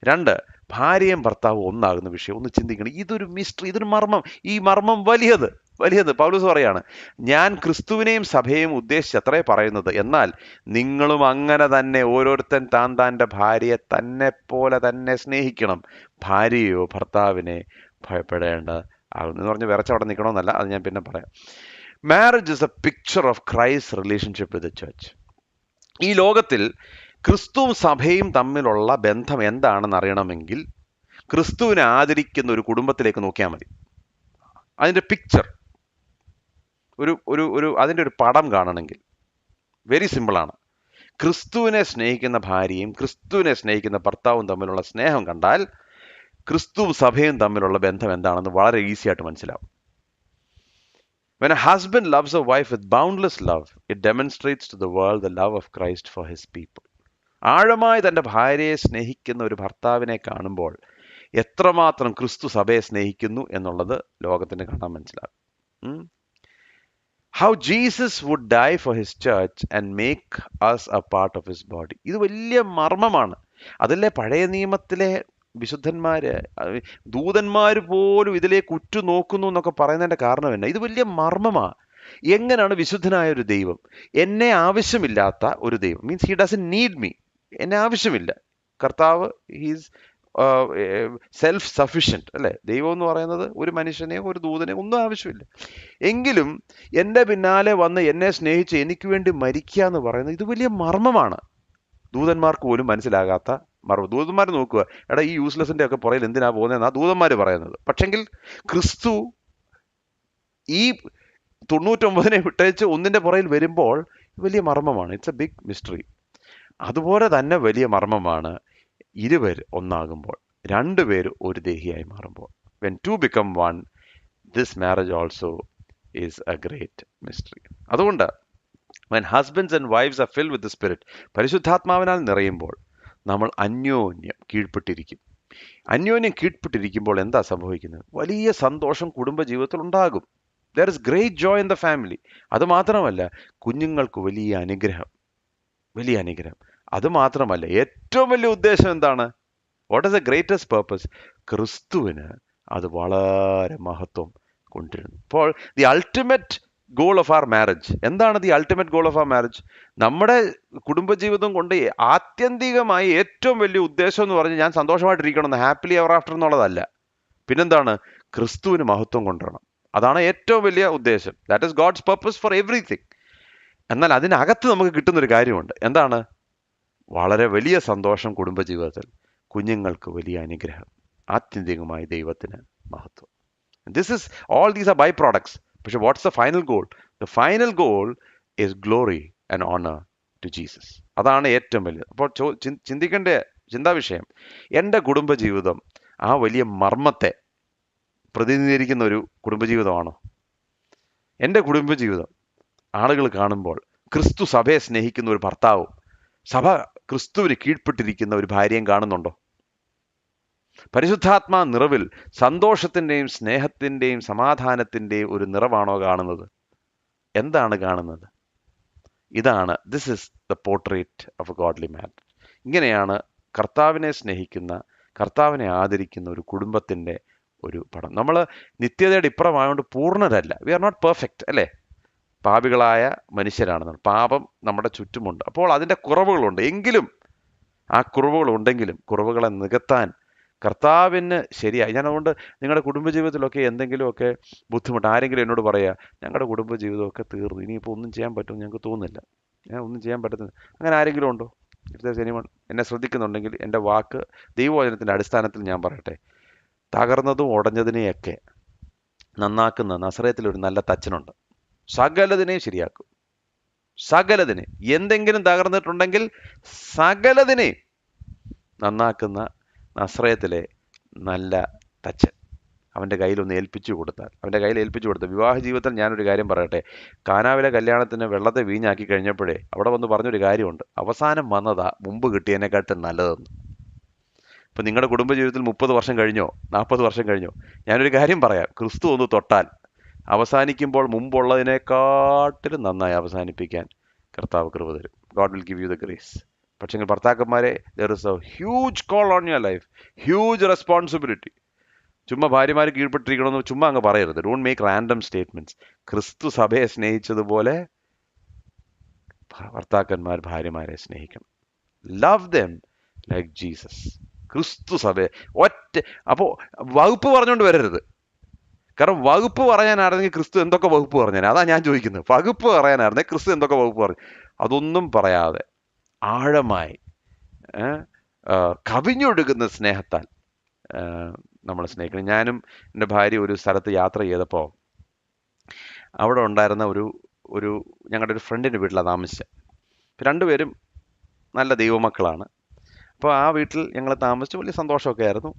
2, ഭാര്യയും ഭർത്താവും ഒന്നാകുന്ന വിഷയം ഒന്ന് ചിന്തിക്കണം. ഇതൊരു മിസ്റ്ററി, ഇതൊരു മർമ്മം. ഈ മർമ്മം വലിയത്. പൗലോസ് പറയാണ്, ഞാൻ ക്രിസ്തുവിനെയും സഭയെയും ഉദ്ദേശിച്ചത്രേ പറയുന്നത്. എന്നാൽ നിങ്ങളും അങ്ങനെ തന്നെ ഓരോരുത്തൻ താൻ്റെ ഭാര്യയെ തന്നെ പോലെ തന്നെ സ്നേഹിക്കണം. ഭാര്യയോ ഭർത്താവിനെ ഭയപ്പെടേണ്ട എന്ന് പറഞ്ഞ് വിറച്ചവിടെ നിൽക്കണമെന്നല്ല, അത് ഞാൻ പിന്നെ പറയാം. Marriage is A picture of Christ relationship with the church. ഈ ലോകത്തിൽ ക്രിസ്തുവും സഭയും തമ്മിലുള്ള ബന്ധം എന്താണെന്ന് അറിയണമെങ്കിൽ ക്രിസ്തുവിനെ ആദരിക്കുന്ന ഒരു കുടുംബത്തിലേക്ക് നോക്കിയാൽ മതി. അതിൻ്റെ പിക്ചർ, അതിൻ്റെ ഒരു പടം കാണണമെങ്കിൽ വെരി സിമ്പിളാണ്. ക്രിസ്തുവിനെ സ്നേഹിക്കുന്ന ഭാര്യയും ക്രിസ്തുവിനെ സ്നേഹിക്കുന്ന ഭർത്താവും തമ്മിലുള്ള സ്നേഹം കണ്ടാൽ ക്രിസ്തുവും സഭയും തമ്മിലുള്ള ബന്ധം എന്താണെന്ന് വളരെ ഈസി ആയിട്ട് മനസ്സിലാവും. When a husband loves a wife with boundless love, it demonstrates to the world the love of Christ for his people. ആഴമായി തൻ്റെ ഭാര്യയെ സ്നേഹിക്കുന്ന ഒരു ഭർത്താവിനെ കാണുമ്പോൾ എത്രമാത്രം ക്രിസ്തു സഭയെ സ്നേഹിക്കുന്നു എന്നുള്ളത് ലോകത്തിന് കാണാൻ മനസ്സിലാകും. How Jesus would die for his church and make us a part of his body. ഇത് വലിയ മർമ്മമാണ്. അതല്ലേ പഴയ നിയമത്തിലെ വിശുദ്ധന്മാര്, ദൂതന്മാർ പോലും ഇതിലേക്ക് ഉറ്റുനോക്കുന്നു എന്നൊക്കെ പറയുന്നതിന്റെ കാരണം എന്നാ? ഇത് വലിയ മർമ്മമാണ്. എങ്ങനെയാണ് വിശുദ്ധനായ ഒരു ദൈവം, എന്നെ ആവശ്യമില്ലാത്ത ഒരു ദൈവം, means he doesn't need me, എന്നെ ആവശ്യമില്ല. കർത്താവ് ഹീസ് സെൽഫ് സഫിഷ്യന്റ് അല്ലേ? ദൈവം എന്ന് പറയുന്നത് ഒരു മനുഷ്യനെയോ ഒരു ദൂതനെയോ ഒന്നും ആവശ്യമില്ല. എങ്കിലും എൻ്റെ പിന്നാലെ വന്ന് എന്നെ സ്നേഹിച്ച് എനിക്ക് വേണ്ടി മരിക്കുക എന്ന് പറയുന്നത് ഇത് വലിയ മർമ്മമാണ്. ദൂതന്മാർക്ക് പോലും മനസ്സിലാകാത്ത മർമ്മം. ദൂതന്മാർ നോക്കുക, എടാ ഈ യൂസ്ലെസിന്റെ ഒക്കെ പുറയിൽ എന്തിനാ പോകുന്നതെന്നാ ദൂതന്മാർ പറയുന്നത്. പക്ഷെങ്കിൽ ക്രിസ്തു ഈ 99നെ വിട്ടേച്ച് 1ന്റെ പുറയിൽ വരുമ്പോൾ വലിയ മർമ്മമാണ്. It's a big mystery. അതുപോലെ തന്നെ വലിയ മർമ്മമാണ് 2 പേര് ഒന്നാകുമ്പോൾ, 2 പേര് ഒരു ദേഹിയായി മാറുമ്പോൾ. When 2 become one, this marriage also is a great mystery. അതുകൊണ്ട് when husbands and wives are filled with the Spirit, പരിശുദ്ധാത്മാവിനാൽ നിറയുമ്പോൾ നമ്മൾ അന്യോന്യം കീഴ്പ്പെട്ടിരിക്കും. അന്യോന്യം കീഴ്പ്പെട്ടിരിക്കുമ്പോൾ എന്താ സംഭവിക്കുന്നത്? വലിയ സന്തോഷം കുടുംബജീവിതത്തിൽ ഉണ്ടാകും. There is great joy in the family. അത് മാത്രമല്ല, കുഞ്ഞുങ്ങൾക്ക് വലിയ അനുഗ്രഹം. അത് മാത്രമല്ല, ഏറ്റവും വലിയ ഉദ്ദേശം എന്താണ്? What is the greatest purpose? ക്രിസ്തുവിന് അത് വളരെ മഹത്വം കൊണ്ടിരുന്നു. അപ്പോൾ the ultimate goal of our marriage എന്താണ്? The ultimate goal of our marriage നമ്മുടെ കുടുംബജീവിതം കൊണ്ട് ആത്യന്തികമായി ഏറ്റവും വലിയ ഉദ്ദേശം എന്ന് പറഞ്ഞ് ഞാൻ സന്തോഷമായിട്ടിരിക്കണം, ഹാപ്പിലി എവർ ആഫ്റ്റർ എന്നുള്ളതല്ല. പിന്നെന്താണ്? ക്രിസ്തുവിന് മഹത്വം കൊണ്ടുവരണം. അതാണ് ഏറ്റവും വലിയ ഉദ്ദേശം. That is God's purpose for everything. എന്നാൽ അതിനകത്ത് നമുക്ക് കിട്ടുന്നൊരു കാര്യമുണ്ട്. എന്താണ്? വളരെ വലിയ സന്തോഷം കുടുംബജീവിതത്തിൽ, കുഞ്ഞുങ്ങൾക്ക് വലിയ അനുഗ്രഹം, ആത്യന്തികമായി ദൈവത്തിന് മഹത്വം. This is all these are by products. പക്ഷെ what's the final goal? The final goal is glory and honour to Jesus. അതാണ് ഏറ്റവും വലിയത്. അപ്പോൾ ചിന്തിക്കേണ്ട ചിന്താവിഷയം, എൻ്റെ കുടുംബജീവിതം ആ വലിയ മർമ്മത്തെ പ്രതിനിധീകരിക്കുന്ന ഒരു കുടുംബജീവിതമാണോ? എൻ്റെ കുടുംബജീവിതം ആളുകൾ കാണുമ്പോൾ ക്രിസ്തു സഭയെ സ്നേഹിക്കുന്ന ഒരു ഭർത്താവും സഭ ക്രിസ്തുവിന് കീഴ്പ്പെട്ടിരിക്കുന്ന ഒരു ഭാര്യയും കാണുന്നുണ്ടോ? പരിശുദ്ധാത്മാ നിറവിൽ സന്തോഷത്തിൻ്റെയും സ്നേഹത്തിൻ്റെയും സമാധാനത്തിൻ്റെയും ഒരു നിറവാണോ കാണുന്നത്? എന്താണ് കാണുന്നത്? ഇതാണ് this is the portrait of a godly man. ഇങ്ങനെയാണ് കർത്താവിനെ സ്നേഹിക്കുന്ന, കർത്താവിനെ ആദരിക്കുന്ന ഒരു കുടുംബത്തിൻ്റെ ഒരു പടം. നമ്മൾ നിത്യതയുടെ ഇപ്പുറമായതുകൊണ്ട് പൂർണ്ണരല്ല. വി ആർ നോട്ട് പെർഫെക്റ്റ്, അല്ലേ? പാപികളായ മനുഷ്യരാണ് നമ്മൾ. പാപം നമ്മുടെ ചുറ്റുമുണ്ട്. അപ്പോൾ അതിൻ്റെ കുറവുകളുണ്ട്. എങ്കിലും ആ കുറവുകളുണ്ടെങ്കിലും കുറവുകളെ നികത്താൻ കർത്താവിന് ശരിയായി. ഞാൻ അതുകൊണ്ട് നിങ്ങളുടെ കുടുംബജീവിതത്തിലൊക്കെ എന്തെങ്കിലുമൊക്കെ ബുദ്ധിമുട്ട്, ആരെങ്കിലും എന്നോട് പറയുക ഞങ്ങളുടെ കുടുംബജീവിതമൊക്കെ തീർന്നു, ഇനിയിപ്പോൾ ഒന്നും ചെയ്യാൻ പറ്റുമെന്ന് ഞങ്ങൾക്ക് തോന്നുന്നില്ല, ഒന്നും ചെയ്യാൻ പറ്റുന്നില്ല, അങ്ങനെ ആരെങ്കിലും ഉണ്ടോ? എനിവൺ എന്നെ ശ്രദ്ധിക്കുന്നുണ്ടെങ്കിൽ എൻ്റെ വാക്ക് ദൈവവചനത്തിൻ്റെ അടിസ്ഥാനത്തിൽ ഞാൻ പറയട്ടെ. തകർന്നതും ഉടഞ്ഞതിനെയൊക്കെ നന്നാക്കുന്ന നസറേത്തിലൊരു നല്ല തച്ചനുണ്ട്. സകലതിനെയും ശരിയാക്കും. സകലതിനെ, എന്തെങ്കിലും തകർന്നിട്ടുണ്ടെങ്കിൽ സകലതിനെയും നന്നാക്കുന്ന നസ്രയത്തിലെ നല്ല തച്ചൻ അവൻ്റെ കയ്യിലൊന്ന് ഏൽപ്പിച്ചു കൊടുത്താൽ വിവാഹ ജീവിതത്തിൽ ഞാനൊരു കാര്യം പറയട്ടെ. കാനാവിലെ കല്യാണത്തിന് വെള്ളത്തെ വീഞ്ഞാക്കി കഴിഞ്ഞപ്പോഴേ അവിടെ വന്ന് പറഞ്ഞൊരു കാര്യമുണ്ട്, അവസാനം വന്നതാ മുമ്പ് കിട്ടിയതിനെക്കാട്ടും നല്ലതെന്ന്. ഇപ്പം നിങ്ങളുടെ കുടുംബജീവിതത്തിൽ 30 വർഷം കഴിഞ്ഞോ 40 വർഷം കഴിഞ്ഞോ, ഞാനൊരു കാര്യം പറയാം, ക്രിസ്തു ഒന്ന് തൊട്ടാൽ അവസാനിക്കുമ്പോൾ മുമ്പുള്ളതിനെക്കാട്ടിലും നന്നായി അവസാനിപ്പിക്കാൻ കർത്താവ് കൃപ തരും. God will give you the grace. പക്ഷേ ഭർത്താക്കന്മാരെ, there is A huge call on your life, huge responsibility. ചുമ്മാ ഭാര്യമാർ കീഴ്പ്പെട്ടിരിക്കണമെന്ന് ചുമ്മാ അങ്ങ് പറയരുത്. Don't make random statements. ക്രിസ്തു സഭയെ സ്നേഹിച്ചതുപോലെ ഭർത്താക്കന്മാർ ഭാര്യമാരെ സ്നേഹിക്കണം. Love them like Jesus. ക്രിസ്തു സഭയെ അപ്പോൾ വകുപ്പ് പറഞ്ഞുകൊണ്ട് വരരുത്. കാരണം വകുപ്പ് പറയാനായിരുന്നെങ്കിൽ ക്രിസ്തു എന്തൊക്കെ വകുപ്പ് പറഞ്ഞേനെ? അതാ ഞാൻ ചോദിക്കുന്നത്. വകുപ്പ് പറയാനായിരുന്നെങ്കിൽ ക്രിസ്തു എന്തൊക്കെ വകുപ്പ് പറഞ്ഞു? അതൊന്നും പറയാതെ ആഴമായി കവിഞ്ഞൊഴുകുന്ന സ്നേഹത്താൽ നമ്മൾ സ്നേഹിക്കണം. ഞാനും എൻ്റെ ഭാര്യ ഒരു സ്ഥലത്ത് യാത്ര ചെയ്തപ്പോൾ അവിടെ ഉണ്ടായിരുന്ന ഒരു ഞങ്ങളുടെ ഒരു ഫ്രണ്ടിൻ്റെ വീട്ടിലാണ് താമസിച്ചത്. രണ്ടുപേരും നല്ല ദൈവമക്കളാണ്. അപ്പോൾ ആ വീട്ടിൽ ഞങ്ങൾ താമസിച്ച് വലിയ സന്തോഷമൊക്കെ ആയിരുന്നു.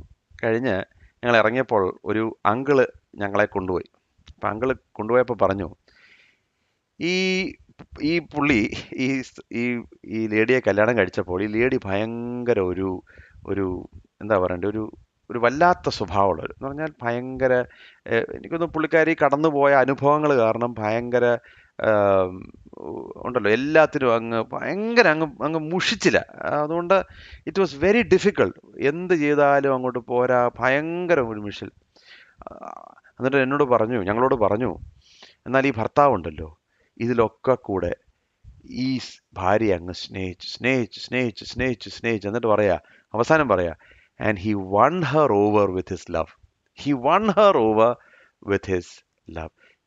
കഴിഞ്ഞ് ഞങ്ങൾ ഇറങ്ങിയപ്പോൾ ഒരു അങ്കിള് ഞങ്ങളെ കൊണ്ടുപോയി. അപ്പം അങ്കിള് കൊണ്ടുപോയപ്പോൾ പറഞ്ഞു, ഈ പുള്ളി ഈ ലേഡിയെ കല്യാണം കഴിച്ചപ്പോൾ ഈ ലേഡി ഭയങ്കര ഒരു എന്താ പറയണ്ടേ, ഒരു വല്ലാത്ത സ്വഭാവമുള്ളവർ എന്ന് പറഞ്ഞാൽ ഭയങ്കര, എനിക്കൊന്ന് പുള്ളിക്കാരി കടന്നുപോയ അനുഭവങ്ങൾ കാരണം ഭയങ്കര ഉണ്ടല്ലോ, എല്ലാത്തിനും ഭയങ്കര അങ്ങ് മുഷിച്ചില്ല. അതുകൊണ്ട് ഇറ്റ് വാസ് വെരി ഡിഫിക്കൾട്ട്. എന്ത് ചെയ്താലും അങ്ങോട്ട് പോരാ, ഭയങ്കര ഒരു മുഷിൽ. എന്നിട്ട് ഞങ്ങളോട് പറഞ്ഞു, എന്നാൽ ഈ ഭർത്താവുണ്ടല്ലോ ഇതിലൊക്കെ കൂടെ ഈ ഭാര്യ അങ്ങ് സ്നേഹിച്ച് എന്നിട്ട് അവസാനം പറയാ, and he won her over with his love.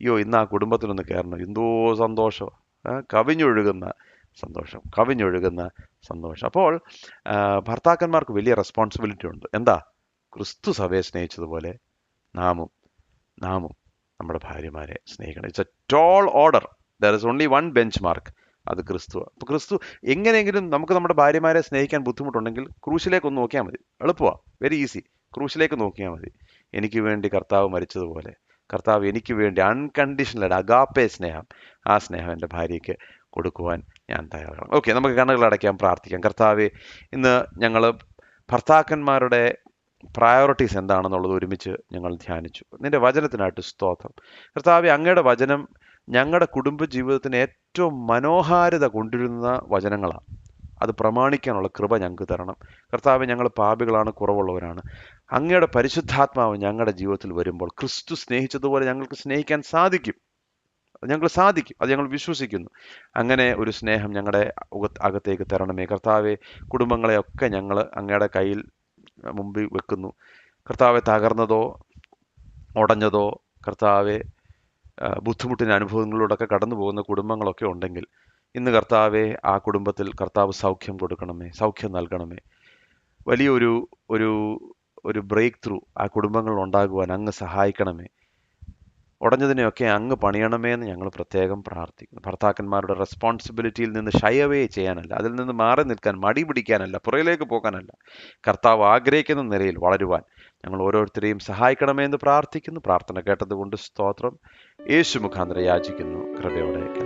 അയ്യോ, ഇന്ന് ആ കുടുംബത്തിലൊന്ന് കയറണം. എന്തോ സന്തോഷം, കവിഞ്ഞൊഴുകുന്ന സന്തോഷം. അപ്പോൾ ഭർത്താക്കന്മാർക്ക് വലിയ റെസ്പോൺസിബിലിറ്റി ഉണ്ട്. എന്താ? ക്രിസ്തു സഭയെ സ്നേഹിച്ചതുപോലെ നാമും നമ്മുടെ ഭാര്യമാരെ സ്നേഹിക്കണം. It's a tall order. There is only one benchmark, അത് ക്രിസ്തു. അപ്പോൾ ക്രിസ്തു എങ്ങനെയെങ്കിലും നമുക്ക് നമ്മുടെ ഭാര്യമാരെ സ്നേഹിക്കാൻ ബുദ്ധിമുട്ടുണ്ടെങ്കിൽ ക്രൂശിലേക്ക് ഒന്ന് നോക്കിയാൽ മതി. എളുപ്പമാണ്, വെരി ഈസി. ക്രൂശിലേക്ക് നോക്കിയാൽ മതി. എനിക്ക് വേണ്ടി കർത്താവ് മരിച്ചതുപോലെ കർത്താവ് എനിക്ക് വേണ്ടി അൺകണ്ടീഷണൽ അഗാപ്പെ സ്നേഹം, ആ സ്നേഹം എൻ്റെ ഭാര്യയ്ക്ക് കൊടുക്കുവാൻ ഞാൻ തയ്യാറാണ്. ഓക്കെ, നമുക്ക് കണ്ണുകൾ അടയ്ക്കാം, പ്രാർത്ഥിക്കാം. കർത്താവെ, ഇന്ന് ഞങ്ങൾ ഭർത്താക്കന്മാരുടെ പ്രയോറിറ്റീസ് എന്താണെന്നുള്ളത് ഒരുമിച്ച് ഞങ്ങൾ ധ്യാനിച്ചു. നിന്റെ വചനത്തിനായിട്ട് സ്തോത്രം. കർത്താവെ, അങ്ങയുടെ വചനം ഞങ്ങളുടെ കുടുംബജീവിതത്തിന് ഏറ്റവും മനോഹാരിത കൊണ്ടിരുന്ന വചനങ്ങളാണ്. അത് പ്രമാണിക്കാനുള്ള കൃപ ഞങ്ങൾക്ക് തരണം. കർത്താവെ, ഞങ്ങൾ പാപികളാണ്, കുറവുള്ളവരാണ്. അങ്ങയുടെ പരിശുദ്ധാത്മാവ് ഞങ്ങളുടെ ജീവിതത്തിൽ വരുമ്പോൾ ക്രിസ്തു സ്നേഹിച്ചതുപോലെ ഞങ്ങൾക്ക് സ്നേഹിക്കാൻ സാധിക്കും. അത് ഞങ്ങൾ വിശ്വസിക്കുന്നു. അങ്ങനെ ഒരു സ്നേഹം ഞങ്ങളുടെ അകത്തേക്ക് തരണമേ കർത്താവെ. കുടുംബങ്ങളെയൊക്കെ ഞങ്ങൾ അങ്ങയുടെ കയ്യിൽ മുമ്പിൽ വെക്കുന്നു കർത്താവെ. തകർന്നതോ ഉടഞ്ഞതോ കർത്താവെ, ബുദ്ധിമുട്ടിന് അനുഭവങ്ങളിലൂടെയൊക്കെ കടന്നു പോകുന്ന കുടുംബങ്ങളൊക്കെ ഉണ്ടെങ്കിൽ ഇന്ന് കർത്താവെ, ആ കുടുംബത്തിൽ കർത്താവ് സൗഖ്യം കൊടുക്കണമേ, സൗഖ്യം നൽകണമേ. വലിയൊരു ഒരു ഒരു ബ്രേക്ക് ത്രൂ ആ കുടുംബങ്ങളിൽ ഉണ്ടാകുവാൻ അങ്ങ് സഹായിക്കണമേ. ഉടഞ്ഞതിനെയൊക്കെ അങ്ങ് പണിയണമേ എന്ന് ഞങ്ങൾ പ്രത്യേകം പ്രാർത്ഥിക്കുന്നു. ഭർത്താക്കന്മാരുടെ റെസ്പോൺസിബിലിറ്റിയിൽ നിന്ന് ഷൈ ചെയ്യാനല്ല, അതിൽ നിന്ന് മാറി നിൽക്കാൻ, മടി പിടിക്കാനല്ല, പുറയിലേക്ക് പോകാനല്ല, കർത്താവ് ആഗ്രഹിക്കുന്ന നിലയിൽ വളരുവാൻ ഞങ്ങൾ ഓരോരുത്തരെയും സഹായിക്കണമേ എന്ന് പ്രാർത്ഥിക്കുന്നു. പ്രാർത്ഥന കേട്ടതുകൊണ്ട് സ്തോത്രം. യേശു മുഖാന്തരം യാചിക്കുന്നു, കൃപയോടെ.